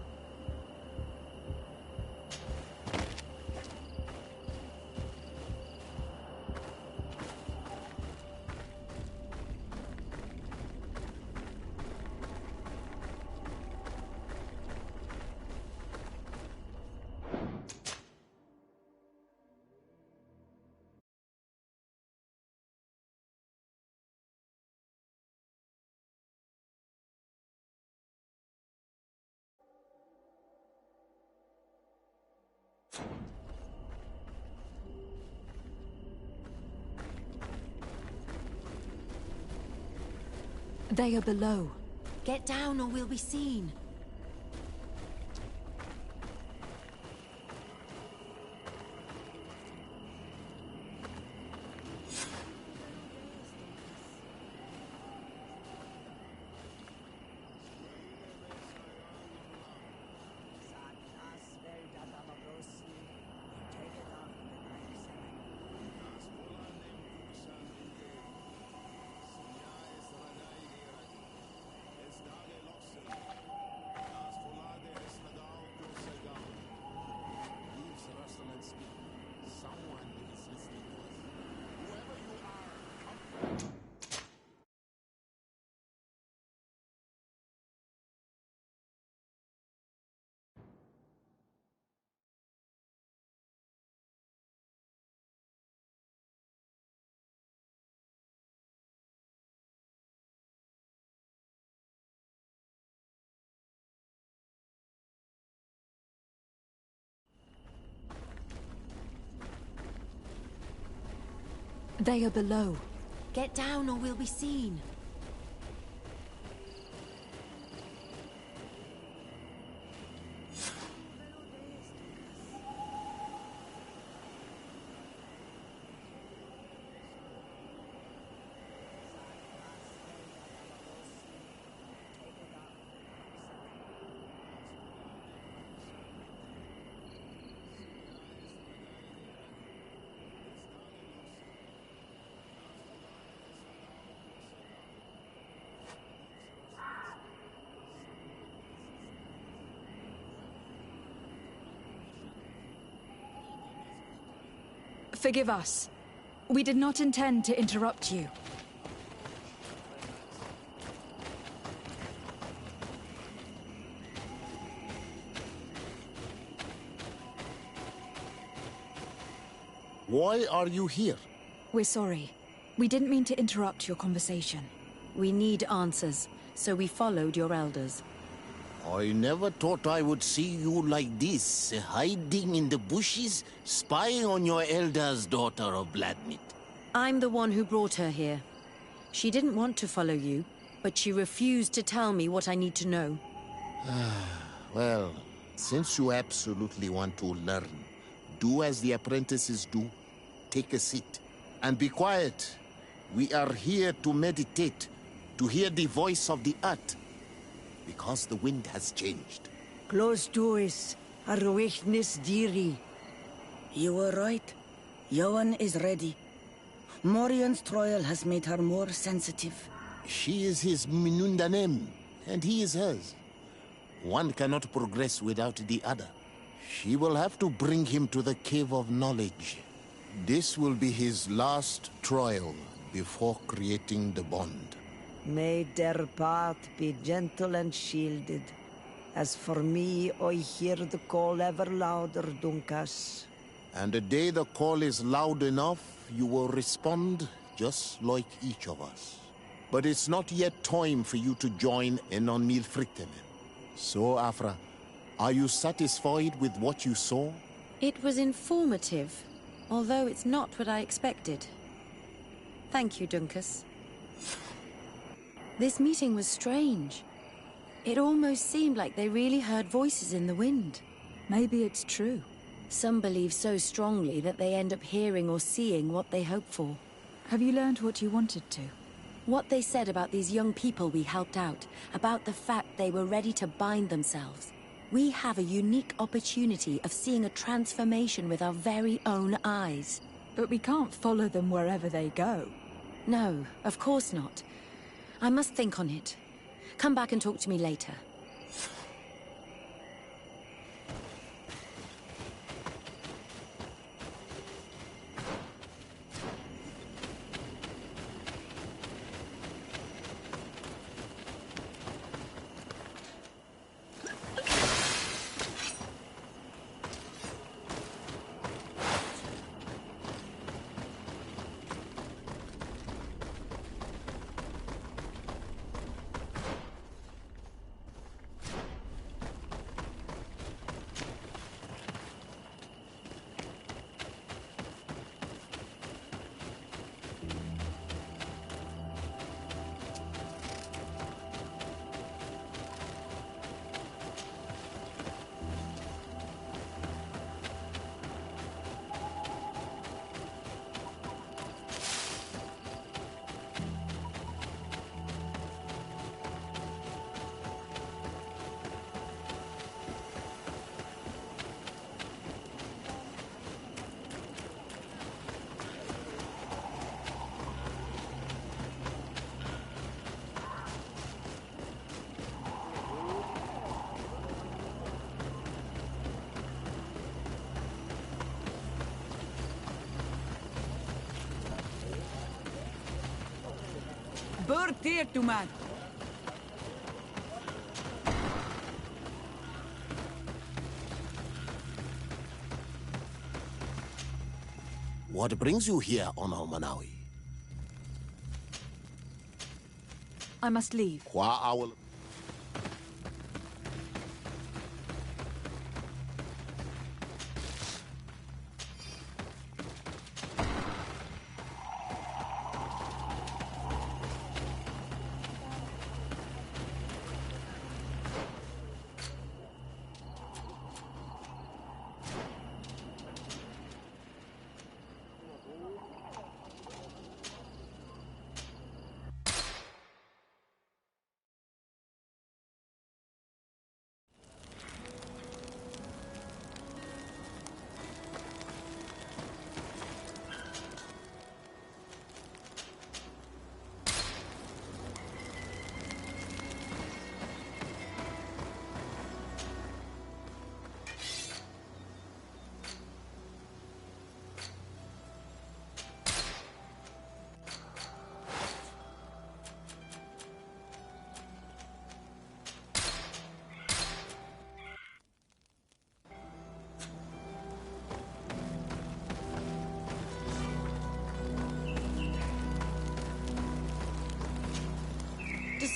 A: They are below.
R: Get down or we'll be seen.
A: They are below.
R: Get down or we'll be seen.
A: Forgive us. We did not intend to interrupt you.
T: Why are you here?
A: We're sorry. We didn't mean to interrupt your conversation.
R: We need answers, so we followed your elders.
T: I never thought I would see you like this, hiding in the bushes, spying on your elders, daughter of Bloodmeat.
R: I'm the one who brought her here. She didn't want to follow you, but she refused to tell me what I need to know.
T: Well, since you absolutely want to learn, do as the apprentices do. Take a seat. And be quiet. We are here to meditate, to hear the voice of the earth. Because the wind has changed.
S: Close doors, Arwechnis Diri. You were right. Johan is ready. Morian's trial has made her more sensitive.
T: She is his Minundanem, and he is hers. One cannot progress without the other. She will have to bring him to the Cave of Knowledge. This will be his last trial before creating the bond.
Q: May their path be gentle and shielded. As for me, I hear the call ever louder, Dunkas.
T: And the day the call is loud enough, you will respond just like each of us. But it's not yet time for you to join in on Milfritemen. So, Afra, are you satisfied with what you saw?
R: It was informative, although it's not what I expected. Thank you, Dunkas. This meeting was strange. It almost seemed like they really heard voices in the wind.
A: Maybe it's true.
R: Some believe so strongly that they end up hearing or seeing what they hope for.
A: Have you learned what you wanted to?
R: What they said about these young people we helped out, about the fact they were ready to bind themselves. We have a unique opportunity of seeing a transformation with our very own eyes.
A: But we can't follow them wherever they go.
R: No, of course not. I must think on it. Come back and talk to me later.
D: Bird here to man.
T: What brings you here on Manawi?
A: I must leave.
T: Qua our...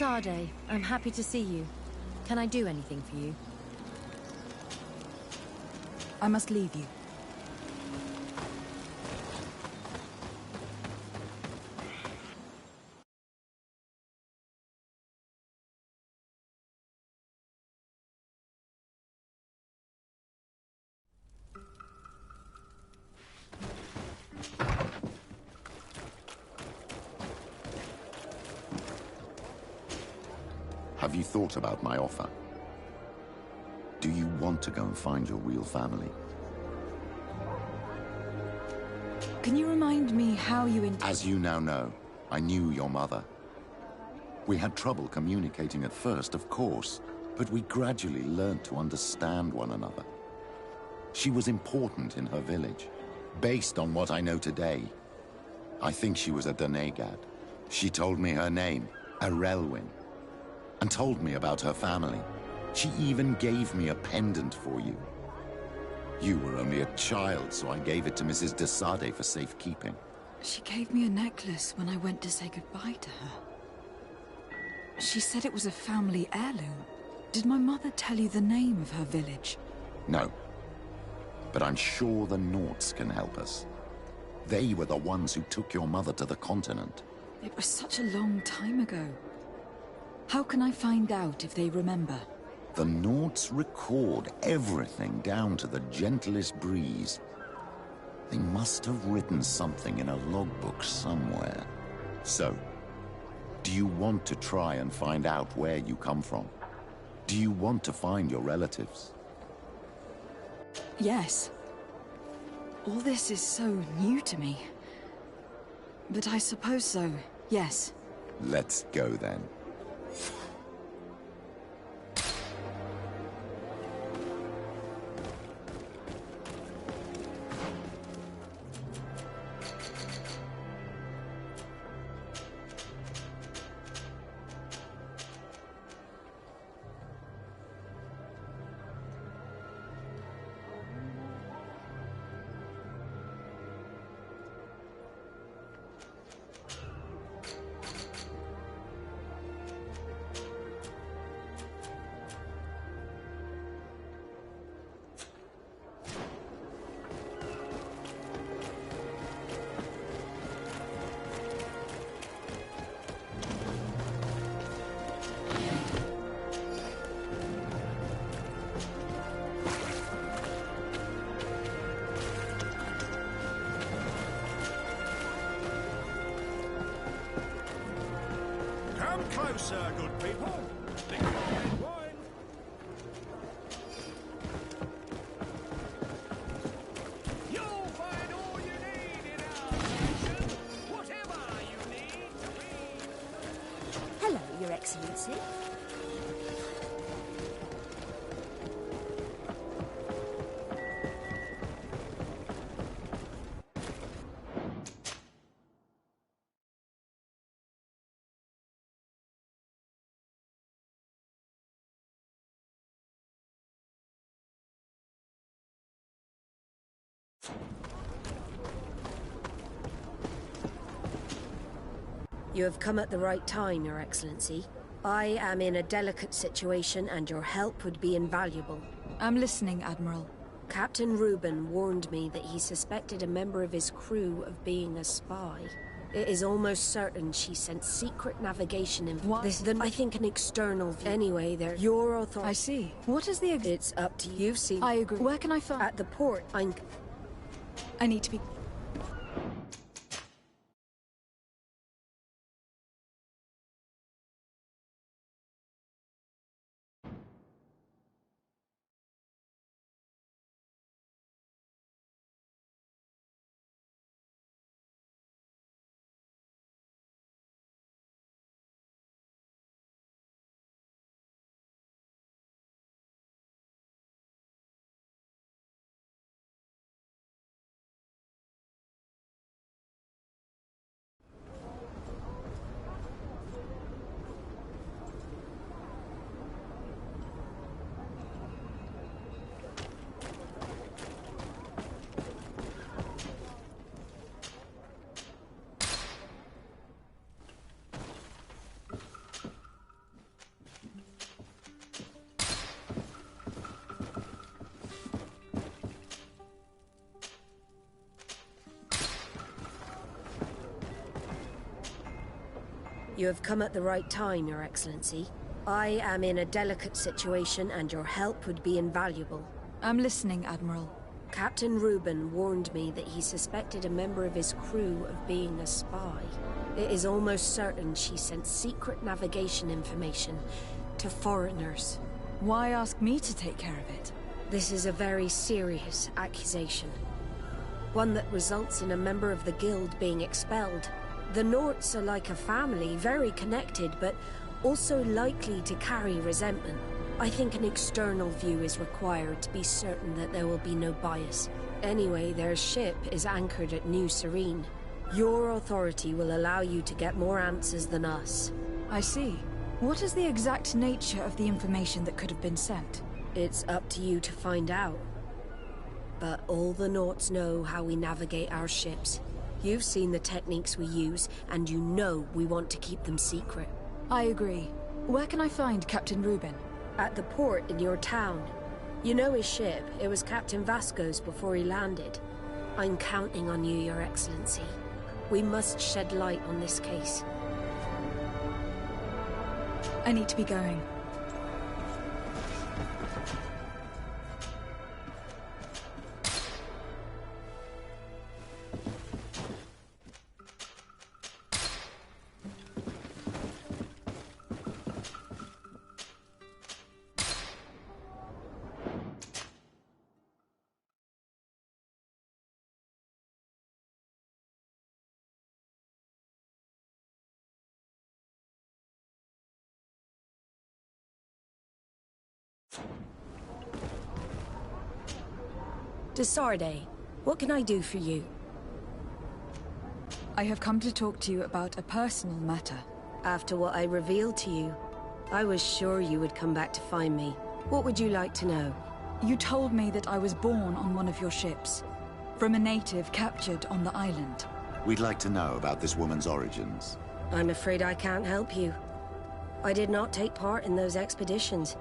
R: Desade, I'm happy to see you. Can I do anything for you?
A: I must leave you.
G: Have you thought about my offer? Do you want to go and find your real family?
A: Can you remind me how you
G: As you now know, I knew your mother. We had trouble communicating at first, of course, but we gradually learned to understand one another. She was important in her village. Based on what I know today, I think she was a Donegad. She told me her name, Arelwyn, and told me about her family. She even gave me a pendant for you. You were only a child, so I gave it to Mrs. Desade for safekeeping.
A: She gave me a necklace when I went to say goodbye to her. She said it was a family heirloom. Did my mother tell you the name of her village?
G: No. But I'm sure the Norts can help us. They were the ones who took your mother to the continent.
A: It was such a long time ago. How can I find out if they remember?
G: The Norts record everything down to the gentlest breeze. They must have written something in a logbook somewhere. So, do you want to try and find out where you come from? Do you want to find your relatives?
A: Yes. All this is so new to me. But I suppose so, yes.
G: Let's go then.
O: Come closer, good people. Think of red wine.
U: You'll find all you need in our mansion, whatever you need to be.
M: Hello, Your Excellency.
V: You have come at the right time, Your Excellency. I am in a delicate situation and your help would be invaluable.
A: I'm listening, Admiral.
V: Captain Reuben warned me that he suspected a member of his crew of being a spy. It is almost certain she sent secret navigation in.
A: What?
V: I think an external view. Anyway, they're your authority.
A: I see. What is the
V: It's up to you. You've seen.
A: I agree. Where can I find?
V: At the port.
A: I need to be...
V: You have come at the right time, Your Excellency. I am in a delicate situation and your help would be invaluable.
A: I'm listening, Admiral.
V: Captain Reuben warned me that he suspected a member of his crew of being a spy. It is almost certain she sent secret navigation information to foreigners.
A: Why ask me to take care of it?
V: This is a very serious accusation. One that results in a member of the guild being expelled. The Norts are like a family, very connected, but also likely to carry resentment. I think an external view is required to be certain that there will be no bias. Anyway, their ship is anchored at New Serene. Your authority will allow you to get more answers than us.
A: I see. What is the exact nature of the information that could have been sent?
V: It's up to you to find out. But all the Norts know how we navigate our ships. You've seen the techniques we use, and you know we want to keep them secret.
A: I agree. Where can I find Captain Reuben?
V: At the port in your town. You know his ship. It was Captain Vasco's before he landed. I'm counting on you, Your Excellency. We must shed light on this case.
A: I need to be going.
V: Desarde, what can I do for you?
A: I have come to talk to you about a personal matter.
V: After what I revealed to you, I was sure you would come back to find me. What would you like to know?
A: You told me that I was born on one of your ships, from a native captured on the island.
G: We'd like to know about this woman's origins.
V: I'm afraid I can't help you. I did not take part in those expeditions,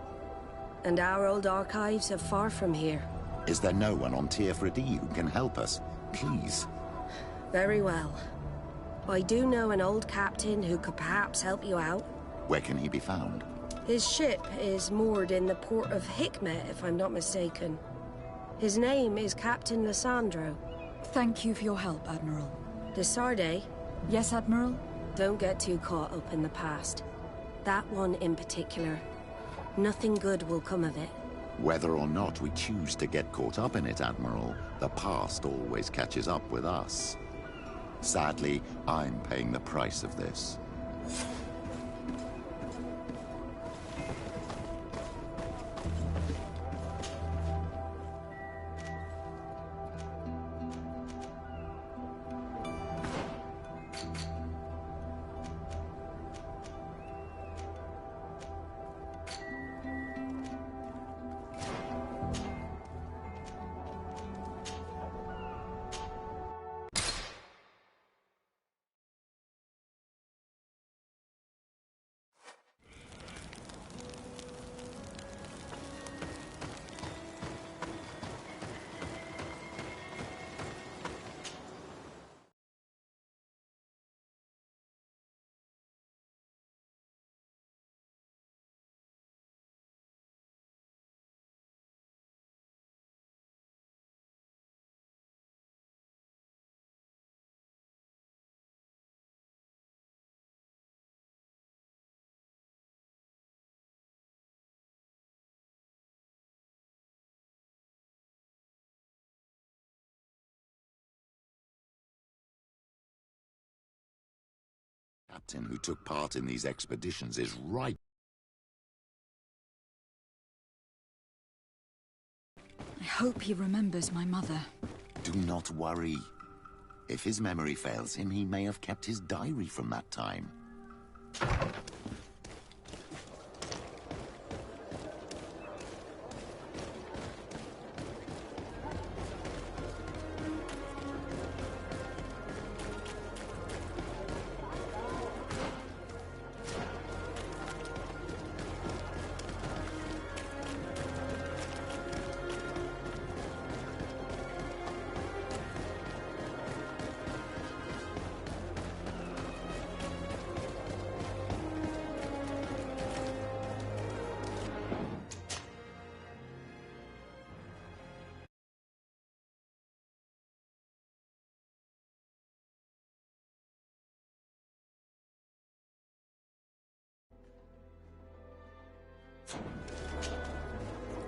V: and our old archives are far from here.
G: Is there no one on Tier-Fredy who can help us? Please.
V: Very well. I do know an old captain who could perhaps help you out.
G: Where can he be found?
V: His ship is moored in the port of Hikmet, if I'm not mistaken. His name is Captain Lissandro.
A: Thank you for your help, Admiral.
V: Desarde?
A: Yes, Admiral?
V: Don't get too caught up in the past. That one in particular. Nothing good will come of it.
G: Whether or not we choose to get caught up in it, Admiral, the past always catches up with us. Sadly, I'm paying the price of this. Captain who took part in these expeditions is right.
A: I hope he remembers my mother.
G: Do not worry. If his memory fails him, he may have kept his diary from that time.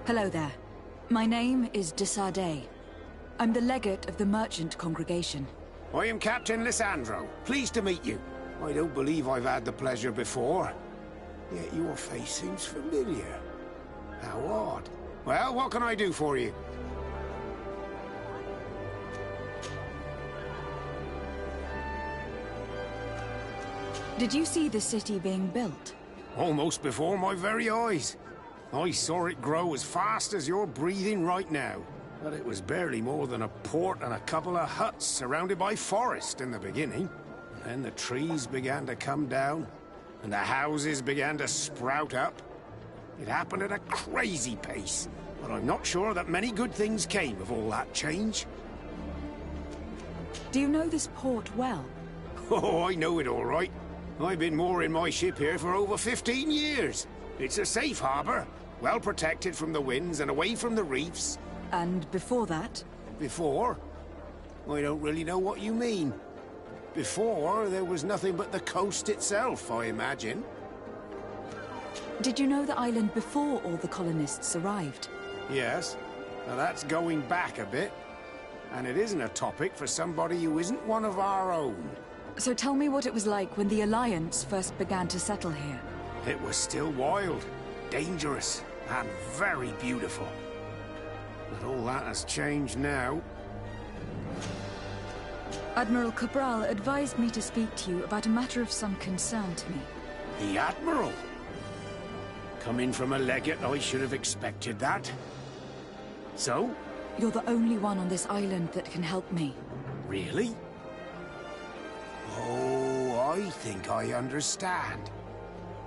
A: Hello there. My name is de Sardet. I'm the legate of the merchant congregation.
B: I am Captain Lysandro. Pleased to meet you. I don't believe I've had the pleasure before. Yet your face seems familiar. How odd. Well, what can I do for you?
A: Did you see the city being built?
B: Almost before my very eyes. I saw it grow as fast as you're breathing right now. But it was barely more than a port and a couple of huts surrounded by forest in the beginning. And then the trees began to come down, and the houses began to sprout up. It happened at a crazy pace, but I'm not sure that many good things came of all that change.
A: Do you know this port well?
B: Oh, I know it all right. I've been mooring my ship here for over 15 years. It's a safe harbor, well protected from the winds and away from the reefs.
A: And before that?
B: Before? I don't really know what you mean. Before, there was nothing but the coast itself, I imagine.
A: Did you know the island before all the colonists arrived?
B: Yes. Now that's going back a bit. And it isn't a topic for somebody who isn't one of our own.
A: So tell me what it was like when the Alliance first began to settle here.
B: It was still wild, dangerous, and very beautiful. But all that has changed now.
A: Admiral Cabral advised me to speak to you about a matter of some concern to me.
B: The Admiral? Coming from a legate, I should have expected that. So?
A: You're the only one on this island that can help me.
B: Really? Oh, I think I understand.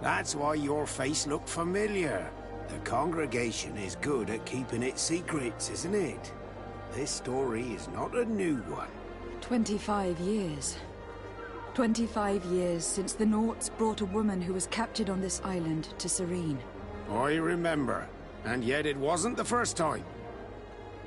B: That's why your face looked familiar. The congregation is good at keeping its secrets, isn't it? This story is not a new one.
A: 25 years. 25 years since the Nauts brought a woman who was captured on this island to Serene.
B: I remember, and yet it wasn't the first time.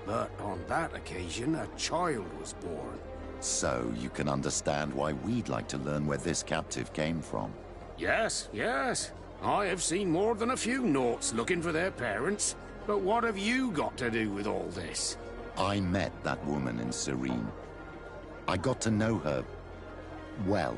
B: But on that occasion, a child was born.
G: So you can understand why we'd like to learn where this captive came from.
B: Yes, yes. I have seen more than a few Nauts looking for their parents. But what have you got to do with all this?
G: I met that woman in Serene. I got to know her well.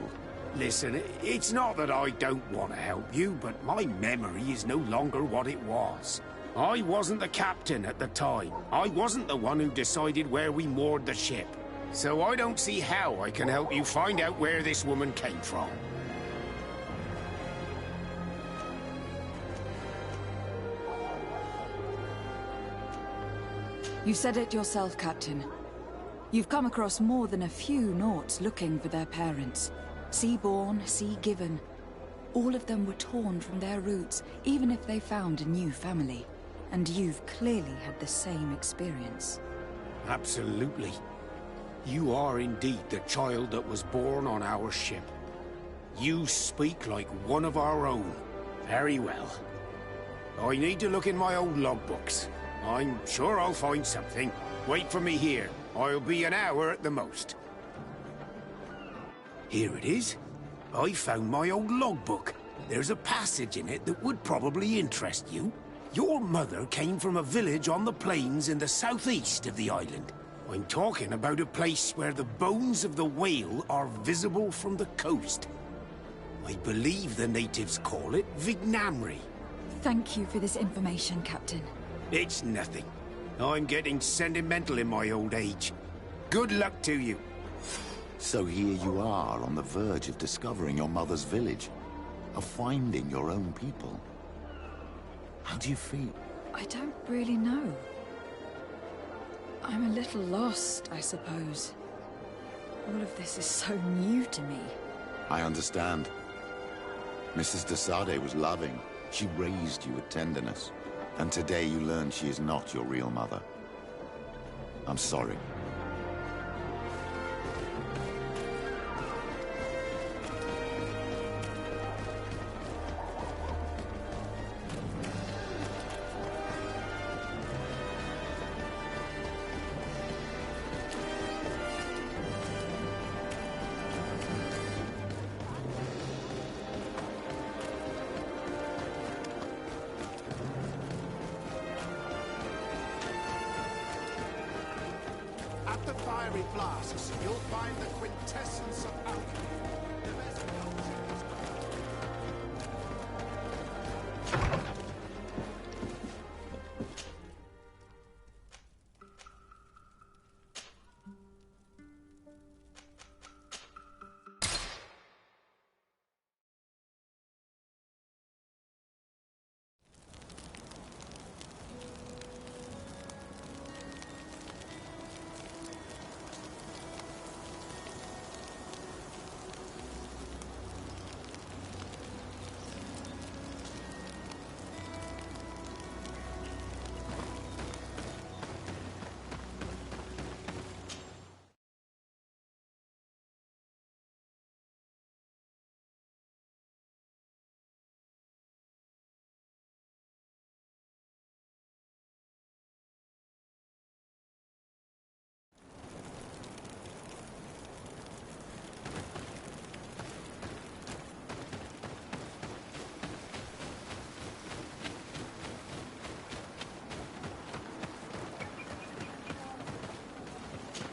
B: Listen, it's not that I don't want to help you, but my memory is no longer what it was. I wasn't the captain at the time. I wasn't the one who decided where we moored the ship. So I don't see how I can help you find out where this woman came from.
A: You said it yourself, Captain. You've come across more than a few Nauts looking for their parents. Sea-born, sea-given. All of them were torn from their roots, even if they found a new family. And you've clearly had the same experience.
B: Absolutely. You are indeed the child that was born on our ship. You speak like one of our own. Very well. I need to look in my old logbooks. I'm sure I'll find something. Wait for me here. I'll be an hour at the most. Here it is. I found my old logbook. There's a passage in it that would probably interest you. Your mother came from a village on the plains in the southeast of the island. I'm talking about a place where the bones of the whale are visible from the coast. I believe the natives call it Vignamri.
A: Thank you for this information, Captain.
B: It's nothing. I'm getting sentimental in my old age. Good luck to you.
G: So here you are on the verge of discovering your mother's village, of finding your own people. How do you feel?
A: I don't really know. I'm a little lost, I suppose. All of this is so new to me.
G: I understand. Mrs. de Sardet was loving. She raised you with tenderness. And today you learn she is not your real mother. I'm sorry.
O: up the fiery flasks, you'll find the quintessence of alchemy. The best culture is...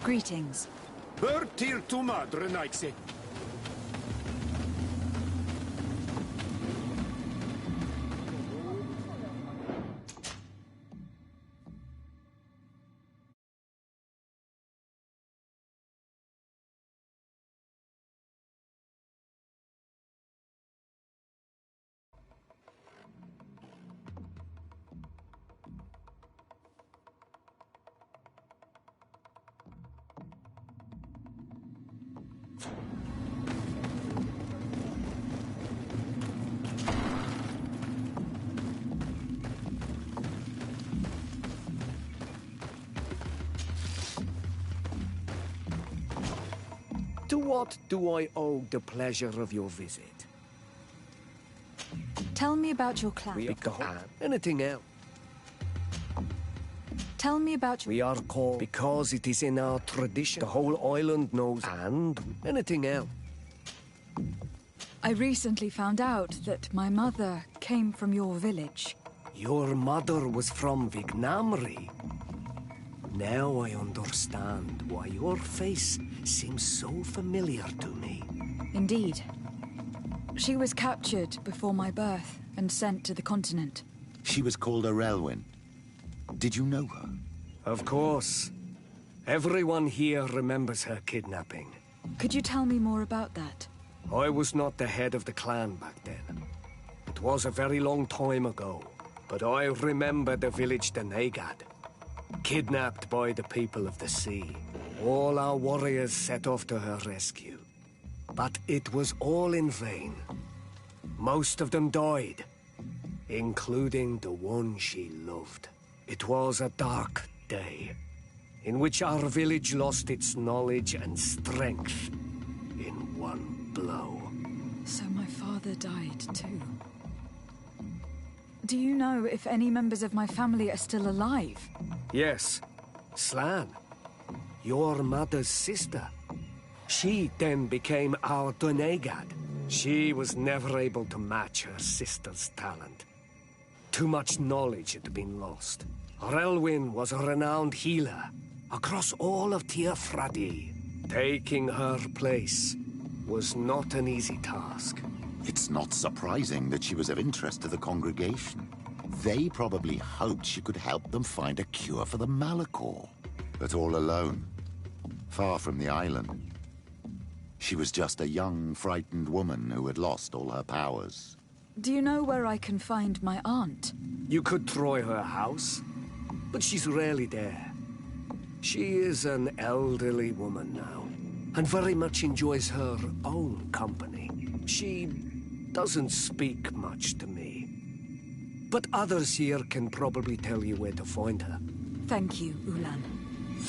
A: Greetings.
B: Bertir tu madre, Nightsy.
C: To what do I owe the pleasure of your visit?
A: Tell me about your clan.
C: Anything else?
A: Tell me about your...
C: We are called because it is in our tradition. The whole island knows. And anything else?
A: I recently found out that my mother came from your village.
C: Your mother was from Vignamri. Now I understand why your face seems so familiar to me.
A: Indeed. She was captured before my birth and sent to the continent.
G: She was called Arelwyn. Did you know her?
C: Of course. Everyone here remembers her kidnapping.
A: Could you tell me more about that?
C: I was not the head of the clan back then. It was a very long time ago. But I remember the village Donegad. Kidnapped by the people of the sea. All our warriors set off to her rescue. But it was all in vain. Most of them died, including the one she loved. It was a dark day, in which our village lost its knowledge and strength in one blow.
A: So my father died too. Do you know if any members of my family are still alive?
C: Yes, Slan, your mother's sister. She then became our Donegad. She was never able to match her sister's talent. Too much knowledge had been lost. Relwyn was a renowned healer across all of Teofradi. Taking her place was not an easy task.
G: It's not surprising that she was of interest to the congregation. They probably hoped she could help them find a cure for the Malachor. But all alone, far from the island. She was just a young, frightened woman who had lost all her powers.
A: Do you know where I can find my aunt?
C: You could try her house, but she's rarely there. She is an elderly woman now, and very much enjoys her own company. She doesn't speak much to me. But others here can probably tell you where to find her.
A: Thank you, Ulan.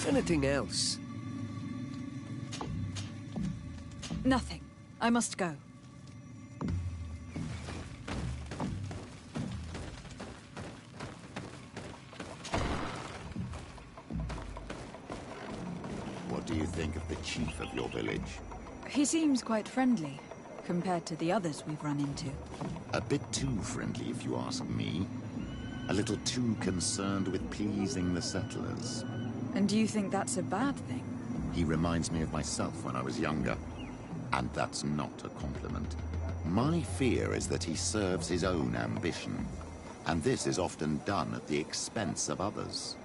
C: Anything else?
A: Nothing. I must go.
G: What do you think of the chief of your village?
A: He seems quite friendly, compared to the others we've run into.
G: A bit too friendly, if you ask me. A little too concerned with pleasing the settlers.
A: And do you think that's a bad thing?
G: He reminds me of myself when I was younger. And that's not a compliment. My fear is that he serves his own ambition. And this is often done at the expense of others.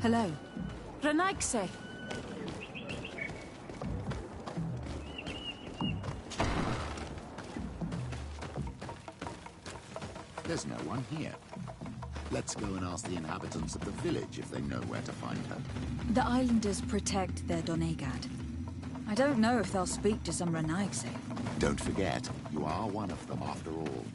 A: Hello.
D: Renaigse.
G: There's no one here. Let's go and ask the inhabitants of the village if they know where to find her.
A: The islanders protect their Donegad. I don't know if they'll speak to some Renaigse.
G: Don't forget, you are one of them after all.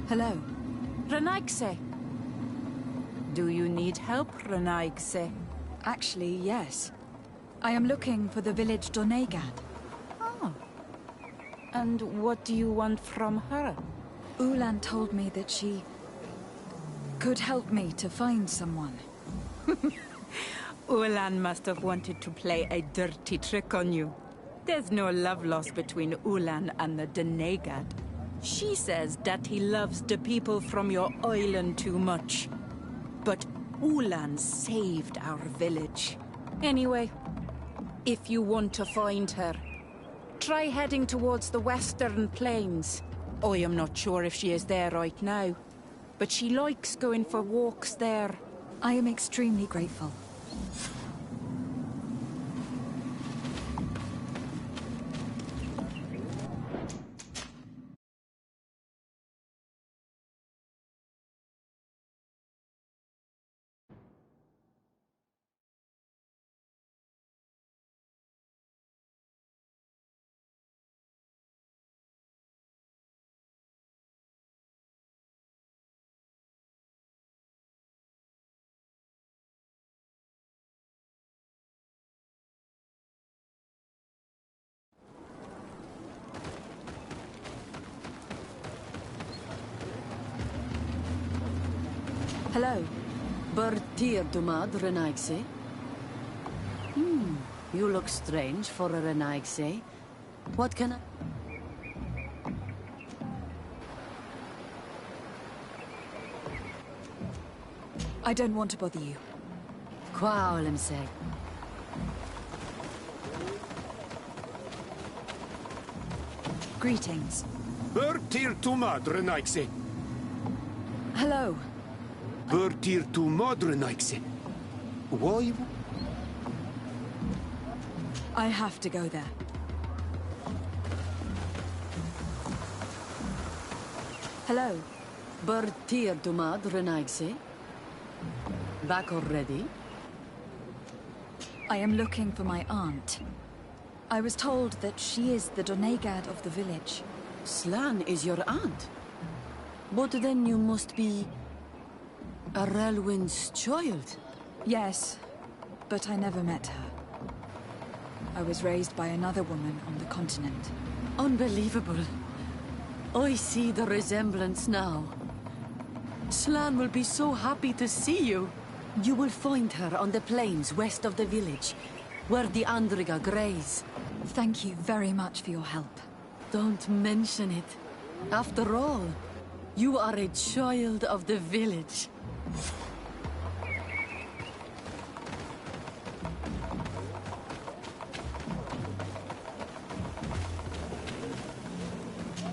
A: Hello.
D: Renaigse. Do you need help, Renaigse?
A: Actually, yes. I am looking for the village Donegad.
D: Oh. And what do you want from her?
A: Ulan told me that she could help me to find someone.
D: Ulan must have wanted to play a dirty trick on you. There's no love lost between Ulan and the Donegad. She says that he loves the people from your island too much. But Ulan saved our village. Anyway, if you want to find her, try heading towards the western plains. I am not sure if she is there right now, but she likes going for walks there.
A: I am extremely grateful. Hello.
F: Bertir Dumad Renaigse? You look strange for a Renaigse. What can I...
A: I don't want to bother you.
F: Qua olimse.
A: Greetings.
B: Bertir Tumad Renaigse.
A: Hello.
B: Bertir Tumad Renaigse. Why?
A: I have to go there. Hello.
F: Bertir Dumad Renaigse? Back already?
A: I am looking for my aunt. I was told that she is the Donegad of the village.
F: Slan is your aunt? But then you must be... a Relwyn's child?
A: Yes, but I never met her. I was raised by another woman on the continent.
F: Unbelievable. I see the resemblance now. Slan will be so happy to see you. You will find her on the plains west of the village, where the Andriga graze.
A: Thank you very much for your help.
F: Don't mention it. After all, you are a child of the village.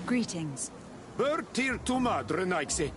A: Greetings.
B: Bertir Tumad Renaigse.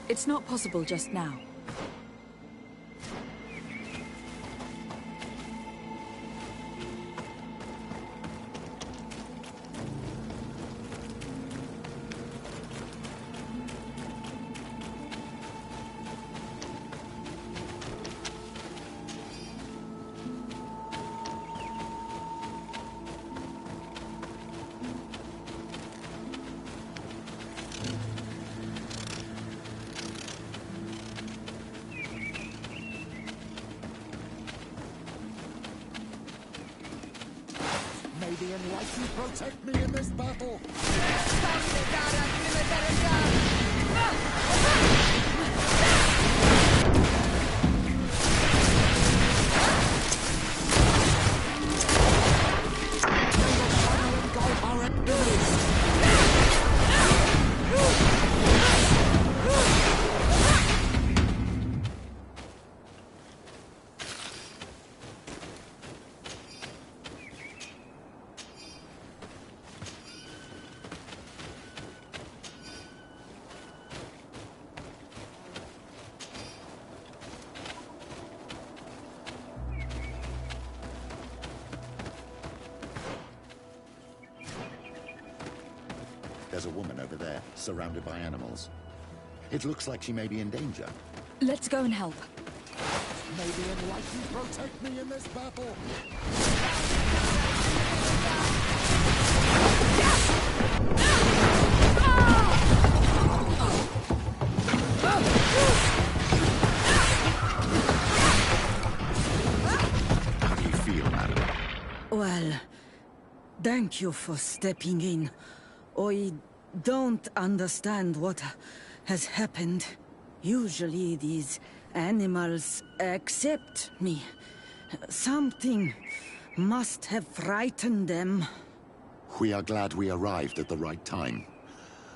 A: It's not possible just now.
H: May the Enlightened protect me in this battle!
G: There's a woman over there, surrounded by animals. It looks like she may be in danger.
A: Let's go and help.
H: May the Enlightened protect me in this battle!
G: How do you feel, madam?
S: Well, thank you for stepping in. I don't understand what has happened. Usually these animals accept me. Something must have frightened them.
G: We are glad we arrived at the right time.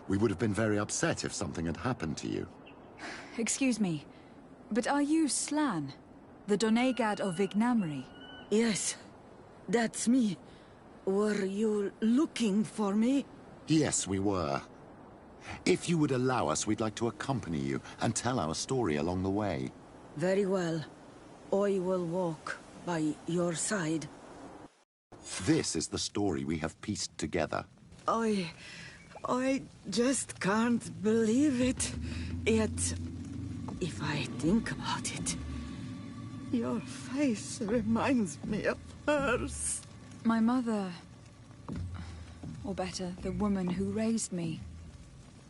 G: We would have been very upset if something had happened to you.
A: Excuse me, but are you Slan? The Donegad of Vignamri?
S: Yes, that's me. Were you looking for me?
G: Yes, we were. If you would allow us, we'd like to accompany you and tell our story along the way.
S: Very well. I will walk by your side.
G: This is the story we have pieced together.
S: I just can't believe it. Yet, if I think about it, your face reminds me of hers.
A: My mother, or better, the woman who raised me,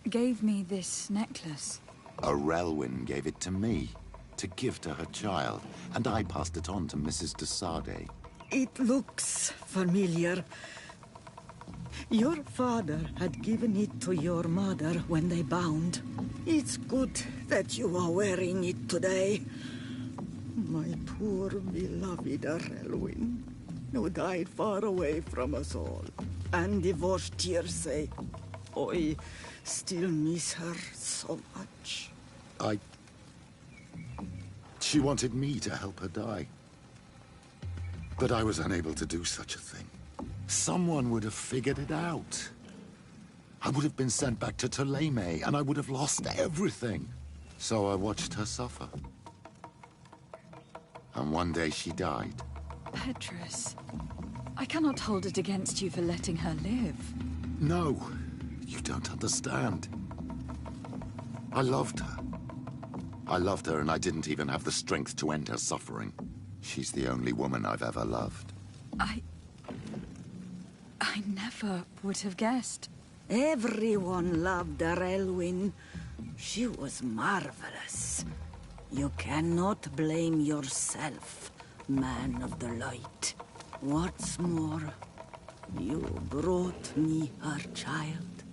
A: gave me this necklace.
G: A Relwyn gave it to me, to give to her child, and I passed it on to Mrs. de Sade.
S: It looks familiar. Your father had given it to your mother when they bound. It's good that you are wearing it today. My poor beloved Relwyn, who died far away from us all, and divorced Tierse. I still miss her so much.
G: She wanted me to help her die. But I was unable to do such a thing. Someone would have figured it out. I would have been sent back to Ptolemy, and I would have lost everything. So I watched her suffer. And one day she died.
A: Petrus, I cannot hold it against you for letting her live.
G: No, you don't understand. I loved her. I loved her, and I didn't even have the strength to end her suffering. She's the only woman I've ever loved.
A: I never would have guessed.
S: Everyone loved Relwyn. She was marvelous. You cannot blame yourself, man of the light. What's more, you brought me her child.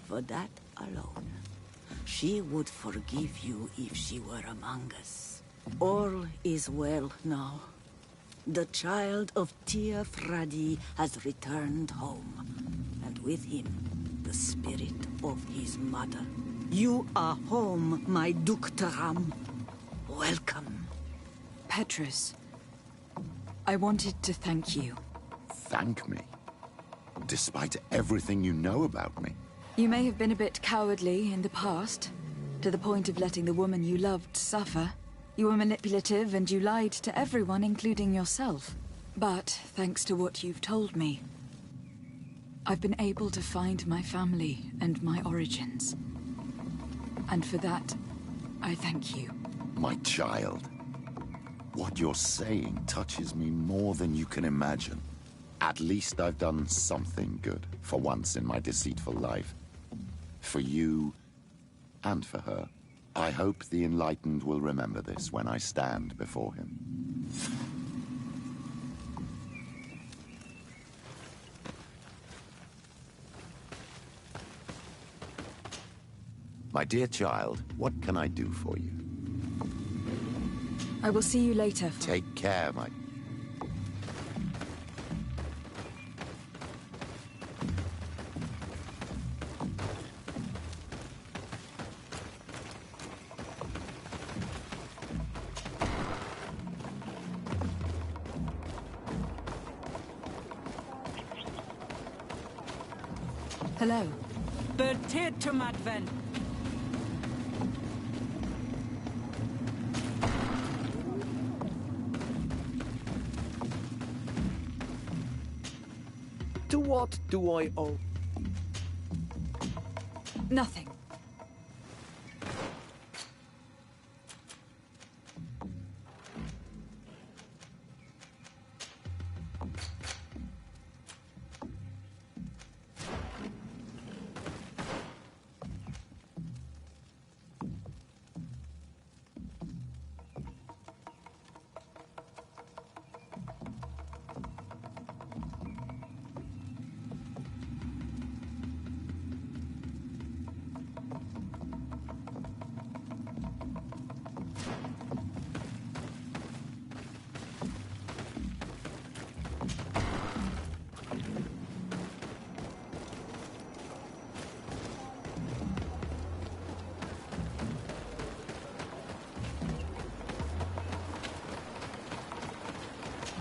S: For that alone, she would forgive you if she were among us. All is well now. The child of Tia Fradi has returned home, and with him, the spirit of his mother. You are home, my Duktaram. Welcome.
A: Petrus, I wanted to thank you.
G: Thank me? Despite everything you know about me?
A: You may have been a bit cowardly in the past, To the point of letting the woman you loved suffer. You were manipulative and you lied to everyone, including yourself. But, thanks to what you've told me, I've been able to find my family and my origins. And for that, I thank you.
G: My child, what you're saying touches me more than you can imagine. At least I've done something good for once in my deceitful life. For you and for her. I hope the Enlightened will remember this when I stand before him. My dear child, what can I do for you?
A: I will see you later.
G: Take care, my...
A: Hello.
D: Potato Madven.
C: To what do I owe?
A: Nothing.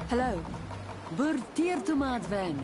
A: Hello.
F: Burtir to Madven.